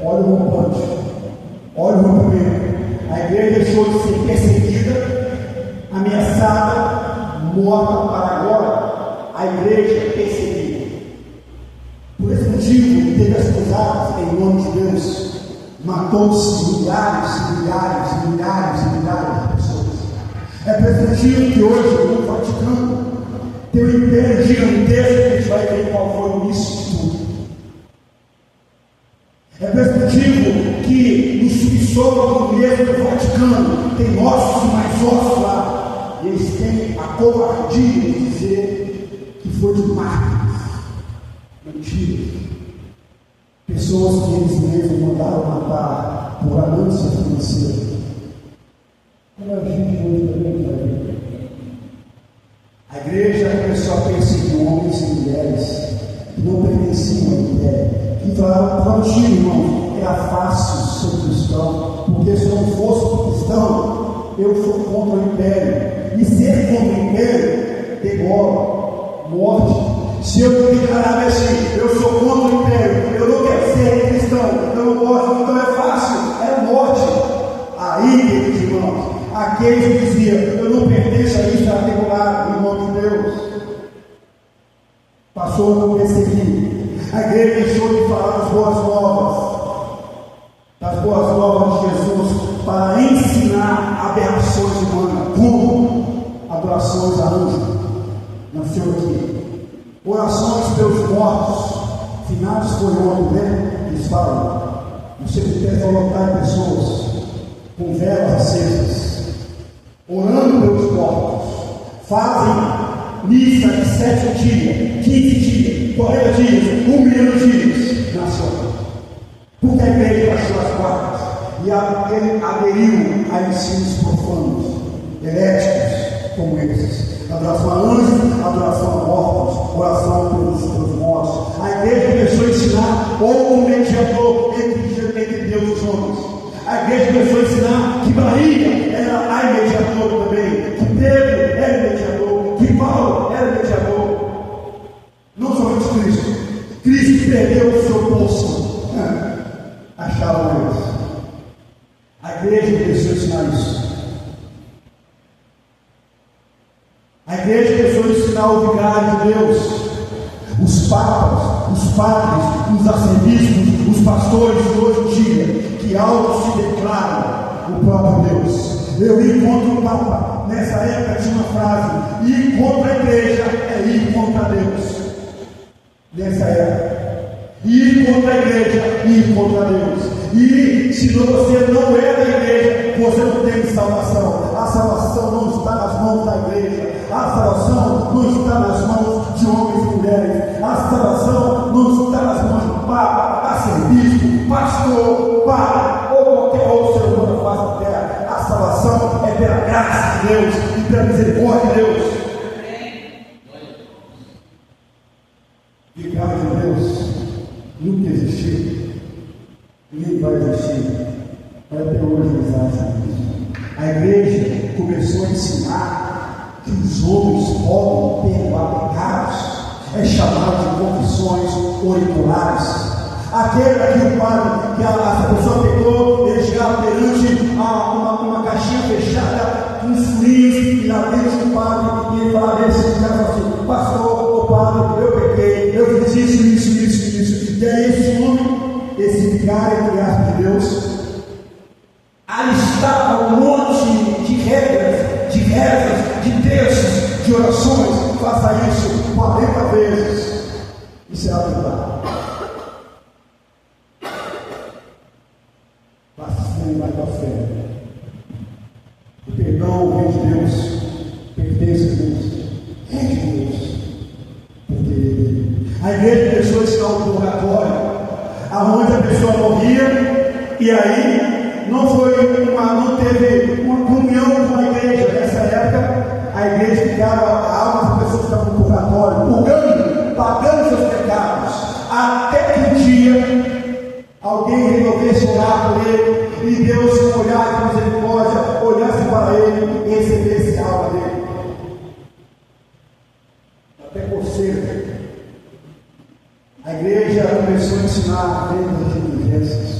olha o rompante, olha o rompimento. A igreja deixou de ser perseguida, ameaçada, morta para agora. A igreja perseguida. Por esse motivo, teve as cruzadas em nome de Deus. Matou-se milhares de pessoas. É por esse motivo que hoje no Vaticano tem um império gigantesco, que a gente vai ver qual foi o início de tudo. É por esse motivo que no subsolo do mesmo do Vaticano tem ossos e mais ossos lá. e eles têm a covardia de dizer que foi de mártires. Mentira. Pessoas que eles mesmos mandaram matar por ganância financeira. Olha a gente hoje também, a igreja começou a perseguir homens e mulheres que não pertenciam ao império. Que falaram, irmão, era fácil ser cristão, porque se eu não fosse cristão, eu sou contra o império. E ser contra o império demora, morte. Se eu me declarar assim, eu sou contra o império, eu não quero ser cristão, eu não gosto, então é fácil, é morte. Aí, queridos irmãos, aqueles que diziam, eu não pertenço a isso, está regulado, em nome de Deus. Passou a perseguir. A igreja deixou de falar das boas novas de Jesus, para ensinar aberrações humanas, como adorações a anjo. Nasceu aqui. Orações pelos mortos. Finados foi ontem, né? Eles falam. O cemitério vai lotar pessoas com velas acesas, orando pelos mortos. Fazem missa de 7 dias, 15 dias, 40 dias, 1 milhão de dias na sua. Porque a igreja baixou as guardas e aderiu a ensinos profanos, heréticos como esses. Adoração a anjos, adoração a mortos, oração pelos mortos. A igreja começou a ensinar um mediador entre Deus e os homens. A igreja começou a ensinar que Maria era a mediadora também, que Pedro era mediador, que Paulo era mediador. Não somente Cristo. Cristo perdeu o seu posto. Achavam eles. A igreja começou a ensinar isso. A igreja começou a ensinar o vigário de Deus. Os papas, os padres, os arcebispos, os pastores de hoje em dia, que auto se declaram o próprio Deus. Eu ir contra o Papa. Nessa época tinha uma frase: ir contra a igreja é ir contra Deus. Nessa época, ir contra a igreja é ir contra Deus. E se você não é da igreja, você não tem salvação. A salvação não está nas mãos da igreja. A salvação não está nas mãos de homens e mulheres. A salvação não está nas mãos do Papa, arcebispo, pastor, padre ou qualquer outro ser humano da face da terra. A salvação é pela graça de Deus e pela misericórdia de Deus. Vigário de Deus nunca existiu, nem vai existir. Mas até hoje eles acham isso. A igreja começou a ensinar que os homens podem perdoar pecados. É chamado de confissões auriculares. Aquele que o padre, que a pessoa pegou, ele chegava perante uma caixinha fechada, com os furinhos, e lá dentro o padre, e ele falava assim: pastor, o padre, eu pequei, eu fiz isso. E aí esse homem, esse vigário, entre aspas, de Deus, alistava um monte de regras, de textos, de orações. Faça isso 40 vezes e será perdoado. Vai para a fé. O perdão vem de Deus, pertence a Deus, é de Deus. Porque a igreja começou a ensinar o purgatório, aonde a pessoa morria e aí não teve uma comunhão com a igreja. Nessa época, a igreja ficava, a alma das pessoas ficava no purgatório, pagando seus pecados, até que um dia alguém resolvesse orar por ele e Deus, com olhar de misericórdia, olhasse para ele e recebesse a alma dele. Até você, a igreja começou a ensinar dentro das indulgências.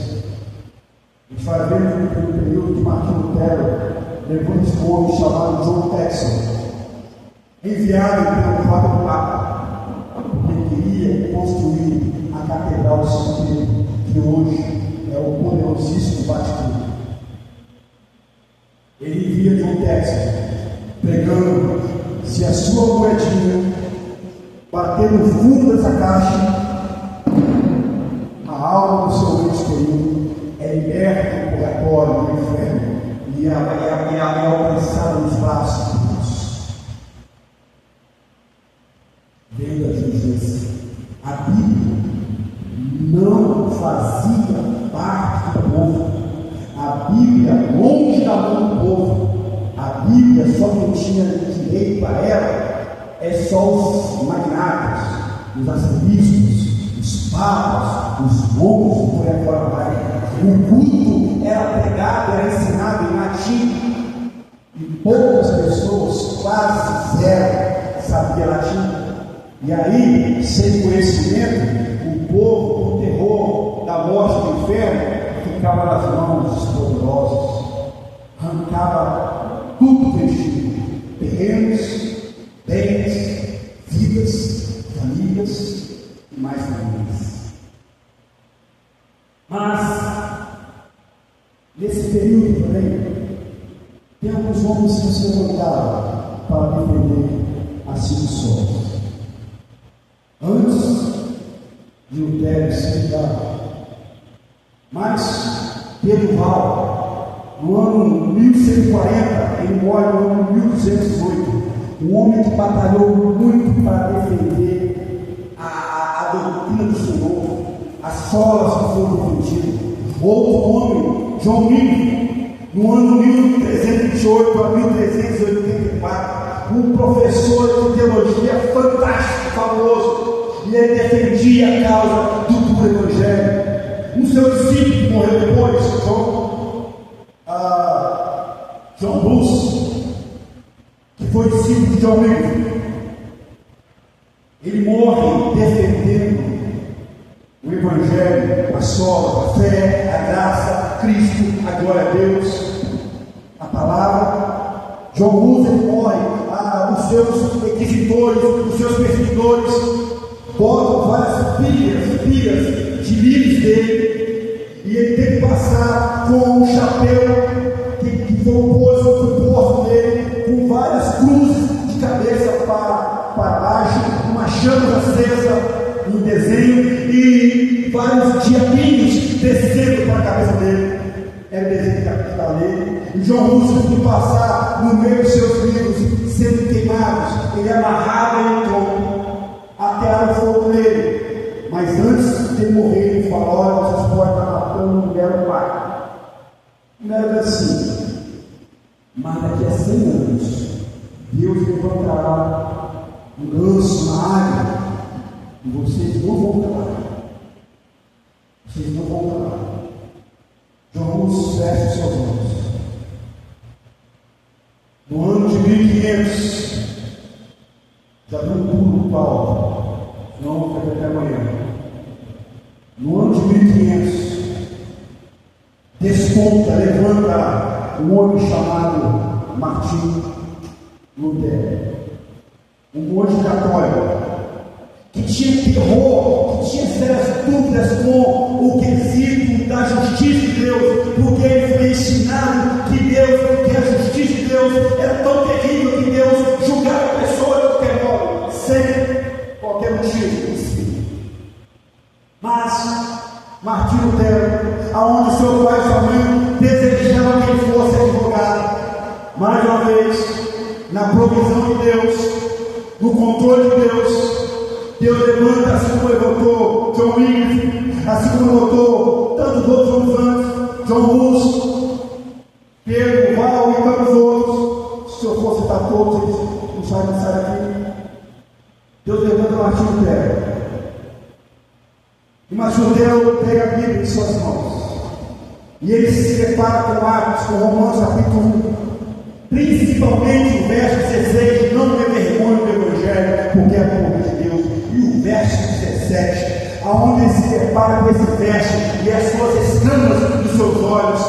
A gente vai ver no período de Martinho Lutero, levou esse homem chamado John Texel, enviado pelo próprio Papa, porque queria construir a Catedral de São Pedro, que hoje é o poderosíssimo Vaticano. Ele envia John Texel, pregando: se a sua moedinha bater no fundo dessa caixa, a alma do seu ente querido é liberta do purgatório, do inferno, e é alcançada nos braços de Deus. vem da diligência. A Bíblia não fazia parte do povo. A Bíblia, longe da mão do povo. A Bíblia, só quem tinha direito a ela é só os magnatas, os arcebispos, os papas, os monges, por aí fora vai. O culto era pregado, era ensinado em latim, e poucas pessoas, quase zero, sabiam latim. E aí, sem conhecimento, o povo, o terror da morte do inferno, ficava nas mãos dos poderosos, arrancava tudo que eles tinham: terrenos, bens, vidas, famílias e mais famílias. Mas, nesse período também, tem alguns homens que se levantaram para defender a Silvio. Antes de Lutero se ligar. Mas Pedro Val, no ano 1140, ele morre no ano 1208, um homem que batalhou muito para defender a doutrina do Senhor, as solas que foram defendidas. Outro homem, João Nino, no ano 1328 a 1384, um professor de teologia fantástico, fabuloso, e ele defendia a causa do puro evangelho. Um seu discípulo que morreu depois, John Bus, que foi discípulo de John Newton, ele morre defendendo o evangelho, a sola, a fé, a graça, Cristo, a glória a Deus, a palavra. John Bus, ele morre, os seus inquisitores, os seus perseguidores botam várias pilhas de livros dele, e ele tem que passar com um chapéu que foi posto dele, com várias cruzes de cabeça para baixo, uma chama acesa em desenho e vários diabinhos descendo para a cabeça dele. Era o desenho que estava nele. E John Russo tem que passar no meio dos seus livros, sendo queimados. Ele amarrava em tronco, atearam fogo nele. Mas antes de morrer, ele falou: olha, vocês podem estar matando mulher ou pai. Não era assim. Mas daqui a 100 anos, Deus levantará um ganso na área, e vocês não vão estar lá. Vocês não vão estar lá. João Russo fecha os seus olhos. No ano de 1500, já deu um pulo muito alto. Não vou ficar até amanhã. No ano de 1500, desponta, levanta um homem chamado Martim Lutero, um monge católico, que tinha terror, que tinha sérias dúvidas com o quesito da justiça de Deus, porque ele foi ensinado que a justiça de Deus era tão terrível que Deus julgava a pessoa de qualquer modo, sem qualquer motivo. Mas Martim Lutero, aonde seu pai e sua mãe desejavam que ele fosse advogado, mais uma vez, na provisão de Deus, no controle de Deus, Deus levanta, assim como levantou John Williams, assim como levantou tantos outros homens antes, John Russo, Pedro Val e tantos outros. Se eu for citar todos, eles não saem daqui. Deus levanta Martim Lutero. E Martim Lutero pega a Bíblia em suas mãos, e ele se depara com Atos, com Romanos capítulo 1, principalmente o verso 16, não me vergonho do Evangelho, porque é a poder de Deus, e o verso 17, aonde ele se depara com esse verso, e as suas escamas dos seus olhos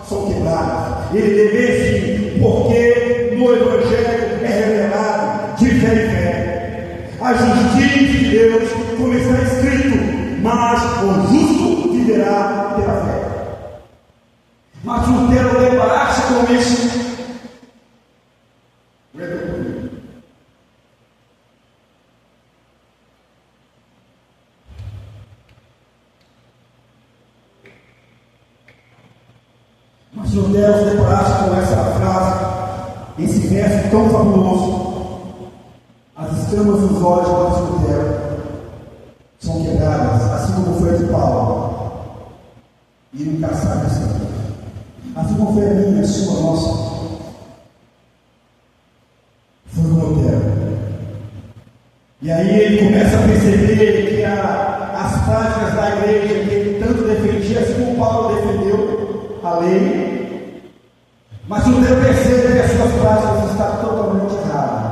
são quebradas. Ele deve assim, porque no Evangelho é revelado de fé em fé a justiça de Deus, como está escrito: mas o justo viverá pela fé. Mas Lutero deparar-se com isso. Mas Lutero deparar-se com essa frase, esse verso tão fabuloso: as as tramas dos olhos de Martim Lutero são quebradas, assim como foi a de Paulo, e no caçar dessa vida. Assim como foi a minha, a sua, a nossa. Foi com Lutero. E aí ele começa a perceber que as práticas da igreja que ele tanto defendia, assim como Paulo defendeu a lei, mas Lutero percebe que as suas práticas estão totalmente erradas.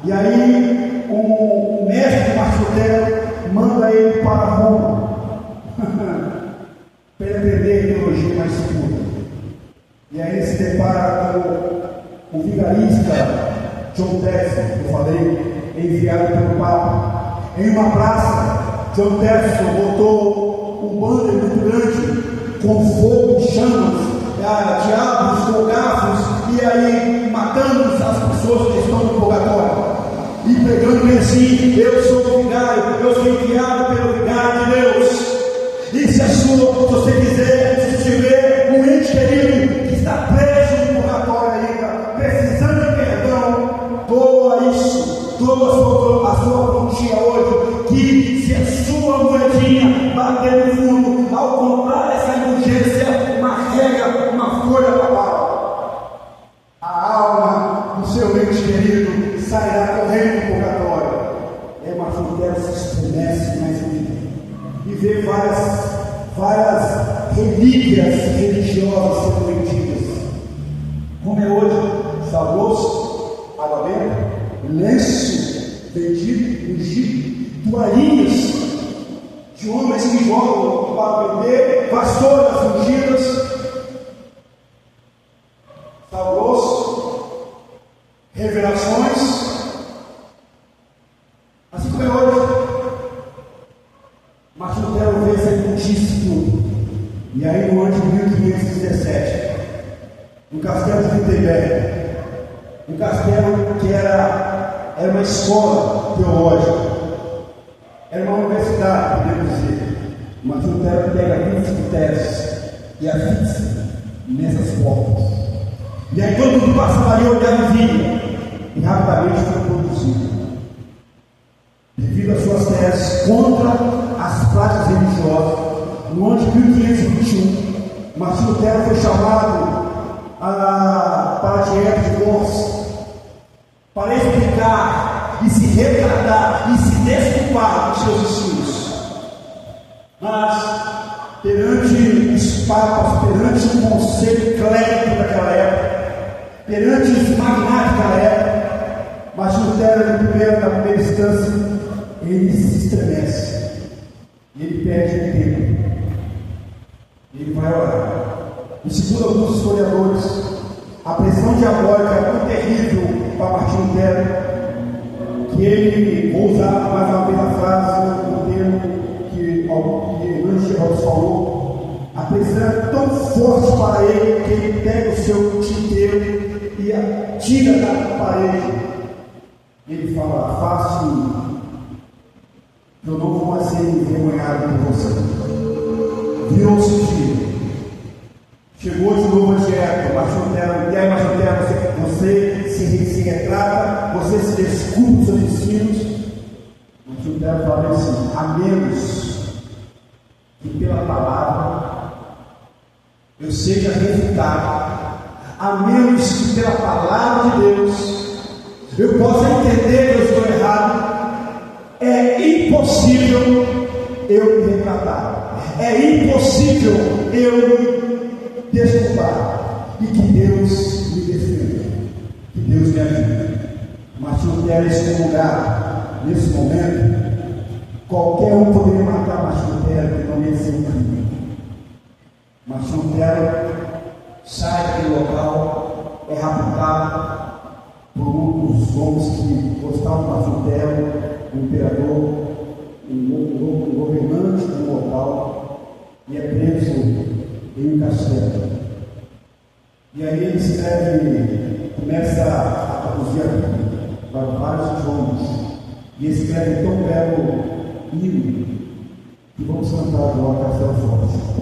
E aí o mestre de Martim Lutero manda ele para Roma para ele aprender a teologia mais pura. E aí ele se depara com o vigarista John Terson, que eu falei, enviado pelo Papa. Em uma praça, John Terson botou um banner muito grande com fogo e chamas, diabos, golgafos, e aí matando as pessoas que estão no purgatório. E pregando assim: eu sou o vigário, eu sou enviado pelo vigário de Deus. E se você quiser, se tiver um ente querido que está preso no purgatório ainda, precisando de perdão, doa isso, doa a sua quantia hoje, que se a sua moedinha bater no fundo, ao comprar essa indulgência, carrega uma folha papal. A alma do seu ente querido sairá correndo do purgatório. Martim Lutero se estremece mais e vê várias relíquias religiosas sendo vendidas. Como é hoje, salvou-se, água benta, lenço vendido, ungido, toalhinhas de homens que jogam para vender, vassouras ungidas, salvou-se, revelações. Assim como é hoje, Martim Lutero vê essa imundícia tudo. E aí no ano de 1517, no castelo de Wittenberg, um castelo que era uma escola teológica, era uma universidade, podemos dizer. Martim Lutero pega 25 teses e a fixa nessas portas. E aí todo mundo passava ali, olhava e via, e rapidamente foi produzido. Devido às suas teses contra as práticas religiosas, no ano de 1521, Martim Lutero foi chamado para diante de Worms para explicar e se retratar e se desculpar dos seus ensinos. Mas, perante os papas, perante o conselho clérigo daquela época, perante os magnatas daquela época, Martim Lutero, na primeira instância, ele se estremece, ele pede um tempo, ele vai orar. E segundo alguns historiadores, a pressão diabólica é tão terrível para Martim Lutero, que ele, vou usar mais uma vez a frase, o termo que Hernandes Geraldo falou, a pressão é tão forte para ele que ele pega o seu tinteiro e atira da parede. Ele fala: faço, eu não vou mais ser envergonhado por você. Virou-se o dia. Chegou de novo a dieta. Martim Lutero, e aí Martim Lutero, você se retrata, você se desculpa dos seus ensinos. Martim Lutero fala assim: a menos que pela palavra eu seja refutado, a menos que pela palavra de Deus eu possa entender que eu estou errado, é impossível eu me retratar, é impossível eu me desculpar, e que Deus me defenda, que Deus me ajude. Martim Lutero, nesse lugar, nesse momento, qualquer um poderia matar Martim Lutero, que não ia ser um crime. Martim Lutero sai daquele local, é raptado por um dos homens que gostavam de Martim Lutero, um imperador, um governante do local, e é preso em um castelo. E aí ele escreve, começa a traduzir a Bíblia para vários idiomas, e escreve tão belo hino que vamos cantar agora Castelo Forte.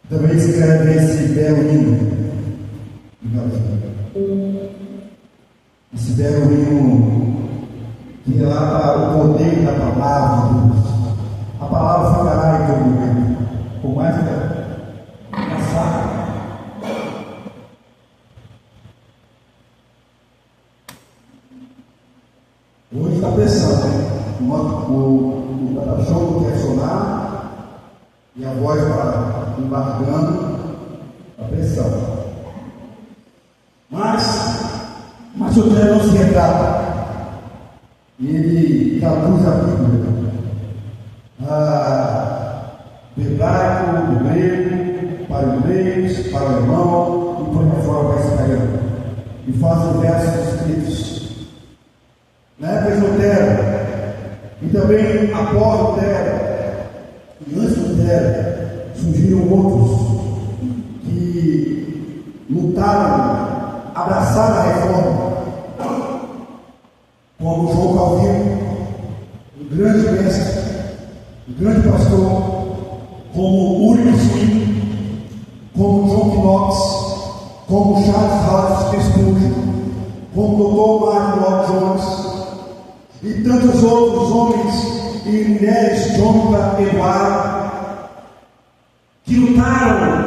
Também escreve esse belo hino. Esse belo hino que relata o poder da palavra de Deus. A palavra ficará em todo momento, por mais que passar. Hoje está pensando, né? O cachorro quer sonar e a voz está embargando a pressão. Mas o treino não se retrata. E ele traduz a Bíblia. hebraico, do grego, para o inglês, para o alemão, e por aí fora vai espalhando. E fazem versos escritos. Na época de Lutero, e também após Lutero, e antes de Lutero, surgiram outros que lutaram, abraçaram a reforma, como João Calvino, o grande mestre, o grande pastor, como Ulrich Zwingli, como John Knox, como Charles Howard Spurgeon, como o Dr. Martin Lloyd Jones e tantos outros homens e mulheres, Jonathan Edwards, que lutaram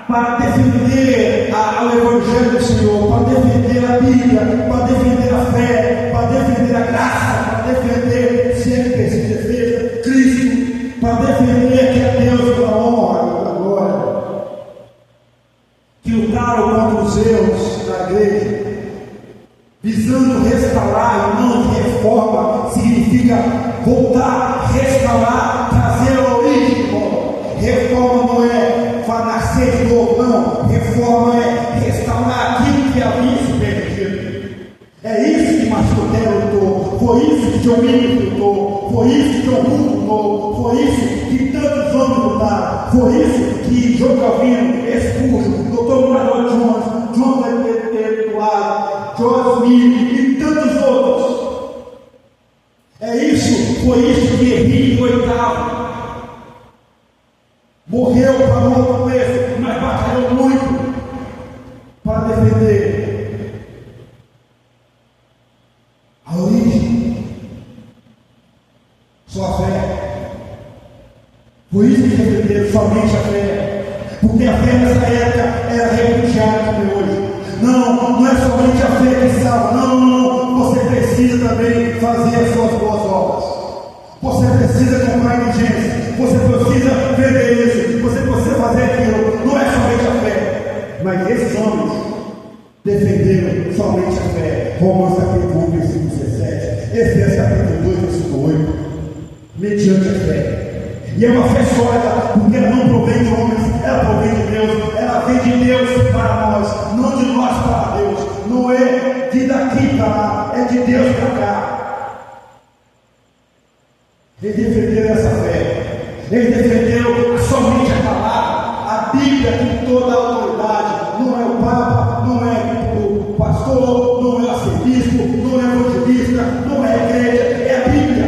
para defender o Evangelho do Senhor, para defender a Bíblia, para defender a fé, para defender a graça, para defender, se é que precisa defender, Cristo, para defender que é Deus da honra e da glória, que lutaram contra os erros da igreja, visando restaurar, e não reforma, significa voltar, restaurar, trazer a origem de volta. Reforma não é nascer de novo, não. Reforma é restaurar aquilo que havia se perdido. É isso que Martin Lutero lutou, foi isso que John Wycliffe lutou, foi isso que John Hus lutou, foi isso que tantos homens lutaram, foi isso que João Calvino, Spurgeon, Dr. Martin Jones, John Edwards, George Smith e tantos outros. É isso, foi isso que Henrique VIII morreu para um outro preço, mas batalhou muito para defender a origem, sua fé. Por isso que defenderam somente a fé, porque a fé nessa época era repudiada como hoje. Não é somente a fé que salva, não, você precisa também fazer as suas boas obras. Você precisa comprar indulgência, você precisa vender isso, você precisa fazer aquilo. Não é somente a fé, mas esses homens defenderam somente a fé. Romanos capítulo 1, versículo 17, Efésios capítulo 2, versículo 8, mediante a fé. E é uma fé sólida, porque ela não provém de homens, ela provém de Deus, ela vem de Deus para nós, não de nós para Deus. Não é de daqui para lá, é de Deus para cá. Eles defenderam essa fé, eles defenderam somente a palavra, a Bíblia com toda a autoridade. Não é o Papa, não é o pastor, não é o arcebispo, não é o evangelista, não é a igreja, é a Bíblia.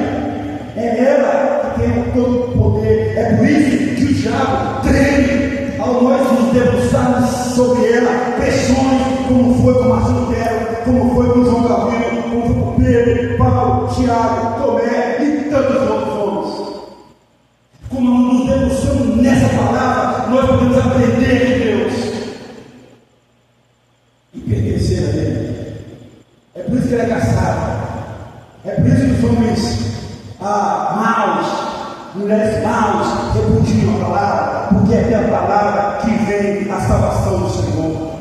É ela que tem todo o poder. É por isso que o diabo treme ao nós nos debruçarmos sobre ela, pressões, como foi com Martin Lutero, como foi com João Calvino, como foi com Pedro, Paulo, Tiago, Tomé e tantos outros homens. Como nos debruçamos nessa palavra, nós podemos aprender de Deus e pertencer a Ele. É por isso que Ele é caçado. É por isso que os homens maus, mulheres maus, repudiam a palavra, porque é pela palavra que vem a salvação do Senhor.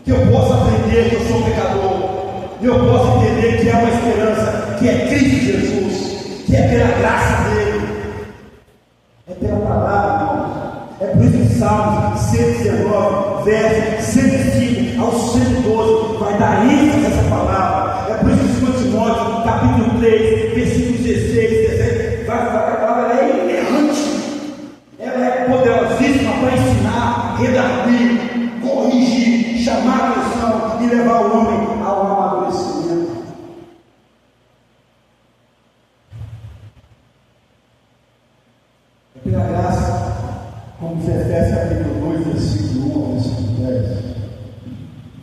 Que eu possa aprender que eu sou pecador, eu posso entender que há uma esperança, que é Cristo Jesus, que é pela graça dele, é pela palavra, irmãos. É por isso que Salmos 119, verso 105 ao 112 vai dar ênfase a essa palavra. É por isso que 2 Timóteo, capítulo 3, versículos 16, 17, vai falar que a palavra é inerrante, ela é poderosíssima para ensinar, redarguir, corrigir, chamar a atenção e levar o homem ao amadurecimento. É pela graça, como Efésios capítulo 2, versículo 1 ao versículo 10.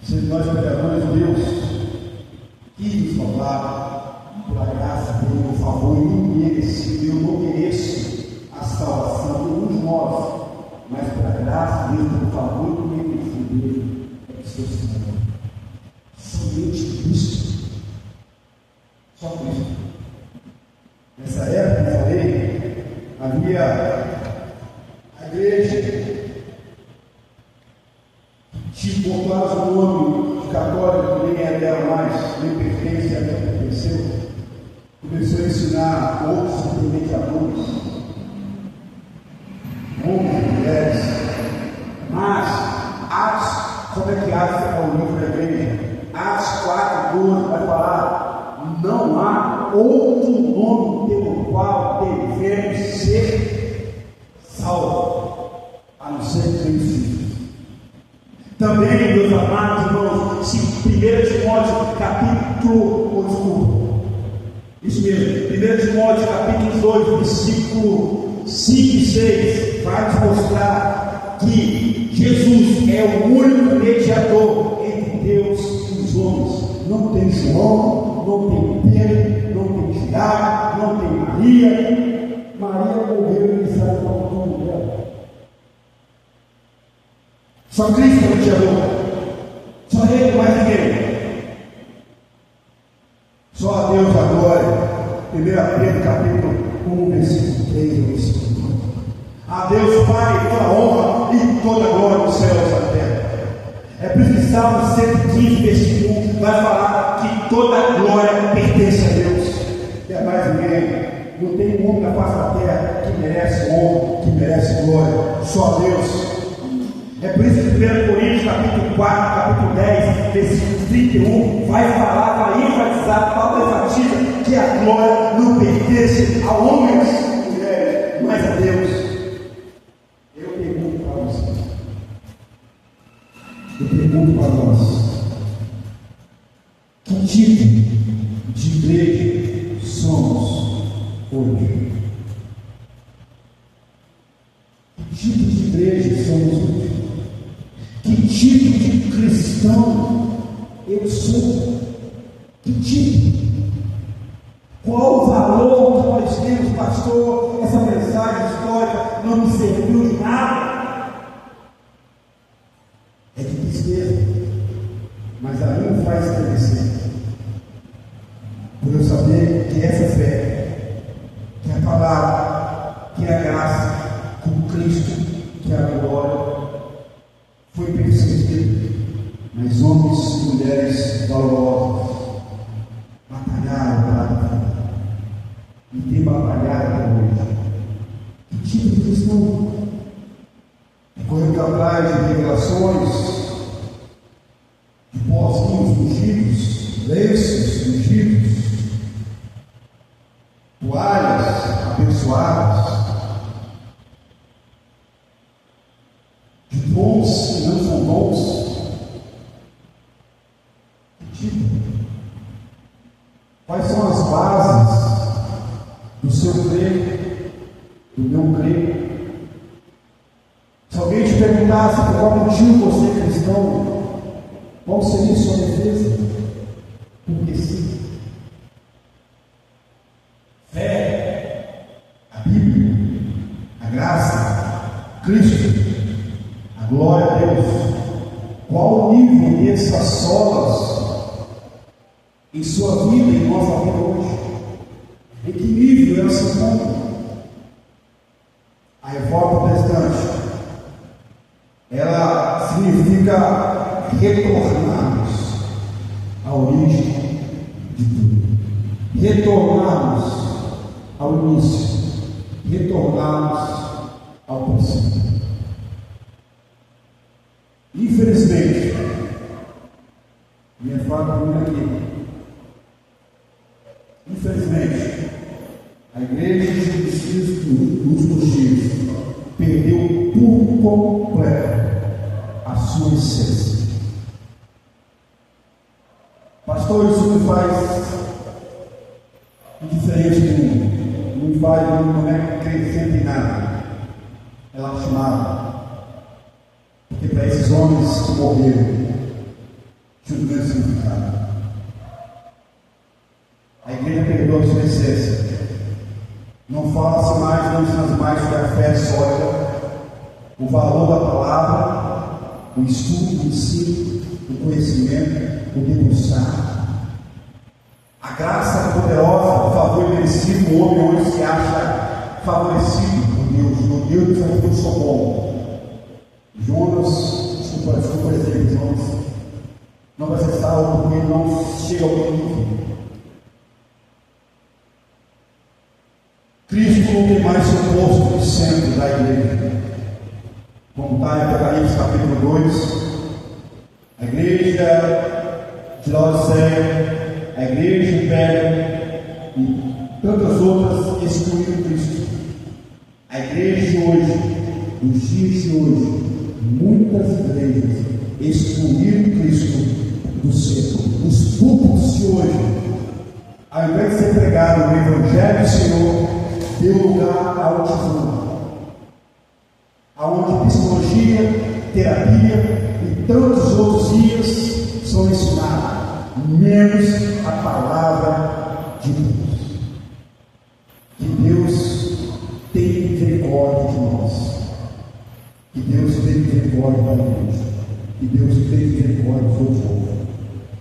Se nós pecadores, Deus quis nos salvar pela graça dele, por favor imerecido. Eu não mereço a salvação de nenhum de nós, mas pela graça dele, por favor imerecido dele, é que sou Senhor. Somente Cristo. Só Cristo. Nessa época, eu falei, havia a igreja que botaram o nome de católico, nem é dela mais, nem pertence a quem pertenceu. Começou a ensinar outros intermediadores. Também, meus amados irmãos, se 1 Timóteo capítulo 2, versículo 5 e 6, vai nos mostrar que Jesus é o único mediador entre Deus e os homens. Não tem João, não tem Pedro, não tem Tiago, não tem Maria. Maria morreu e ele sabe qual é o nome dela. Só Cristo é o mediador. Só Ele, mais ninguém. Só a Deus a glória. 1 Pedro capítulo 1, versículo 3. A Deus Pai toda a honra e toda a glória dos céus e da terra. É por isso que Salmo 115, versículo 1 vai falar que toda a glória pertence a Deus. Não é mais ninguém. Não tem um homem na face da terra que merece honra, que merece glória. Só Deus. É por isso que 1 Coríntios capítulo 4, capítulo 10, versículo 31 vai falar, vai enfatizar, Paulo enfatiza que a glória não pertence a homens e mulheres, mas a Deus. Eu pergunto para você, eu pergunto para nós, que tipo de igreja somos hoje? Que tipo de igreja somos hoje? Que tipo de cristão eu sou? Que tipo? Qual o valor que nós temos, pastor? Essa mensagem histórica não me serviu de nada. É de tristeza, mas a mim me faz crescer. Por eu saber que essa fé, que a palavra, que a graça, que o Cristo, que a glória, foi percebido, mas homens e mulheres valorosos batalharam para a vida e têm batalhado até hoje. Que tipo de cristão? Correndo atrás de revelações, de pozinhos ungidos, lenços ungidos, toalhas abençoadas, de bons que não são bons. Que tipo? Quais são as bases do seu crer, do meu crer? Se alguém te perguntasse por qual motivo você é cristão, qual seria a sua defesa? Porque sim. Fé, a Bíblia, a graça, Cristo, a glória a Deus. Qual o nível dessas solas em sua vida, em nossa vida hoje? Em que nível ela se encontra? A reforma protestante, ela significa retornarmos à origem de tudo, retornarmos ao início, retornarmos ao princípio. Infelizmente, minha fala termina aqui. Infelizmente, a igreja de Jesus Cristo dos últimos dias perdeu por completo a sua essência. Pastor, isso me faz diferente do mundo, não me faz, não é crescente em nada, é lastimado, porque para esses homens que morreram tinha um grande significado. A igreja perdeu a sua essência. Não fala-se mais, não ensina mais sobre a fé sólida, o valor da palavra, o estudo, o ensino, o conhecimento, o debruçar. A graça poderosa, o favor merecido, o homem hoje se acha favorecido por Deus. No Deus que eu sou bom. Jonas, desculpa exemplo, Jonas não vai ser salvo porque não chega ao nível. Cristo não tem mais seu posto de centro da igreja. Como está em Apocalipse capítulo 2, a igreja de Laodiceia, a igreja de Pérgamo e tantas outras excluíram Cristo. A igreja de hoje, nos dias de hoje, muitas igrejas excluir Cristo do centro. Os púlpitos de hoje, ao invés de ser pregado o Evangelho do Senhor, deu lugar ao tesouro, aonde psicologia, terapia e tantos outros guias são ensinados, menos a palavra de Deus. Que Deus tenha misericórdia de nós. Que Deus tenha misericórdia da igreja. Que Deus tenha misericórdia do seu povo.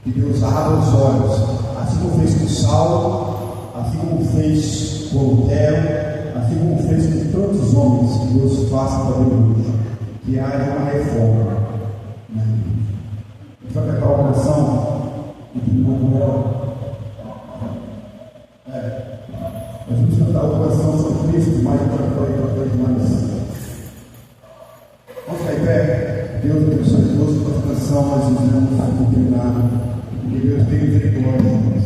Que Deus abra os olhos, assim como fez com Saulo, assim como fez com Lutero, assim como fez com tantos homens. Que Deus faça também hoje. Que haja uma reforma na igreja. A gente vai cantar uma oração e terminar com ela. Nós vamos cantar uma oração sobre Cristo, mais mais. Vamos ficar em pé. Deus abençoe todos com essa canção, nós vamos terminar. Que Deus tenha misericórdia de nós.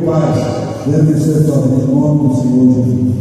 paz deve ser só em nome do Senhor Jesus.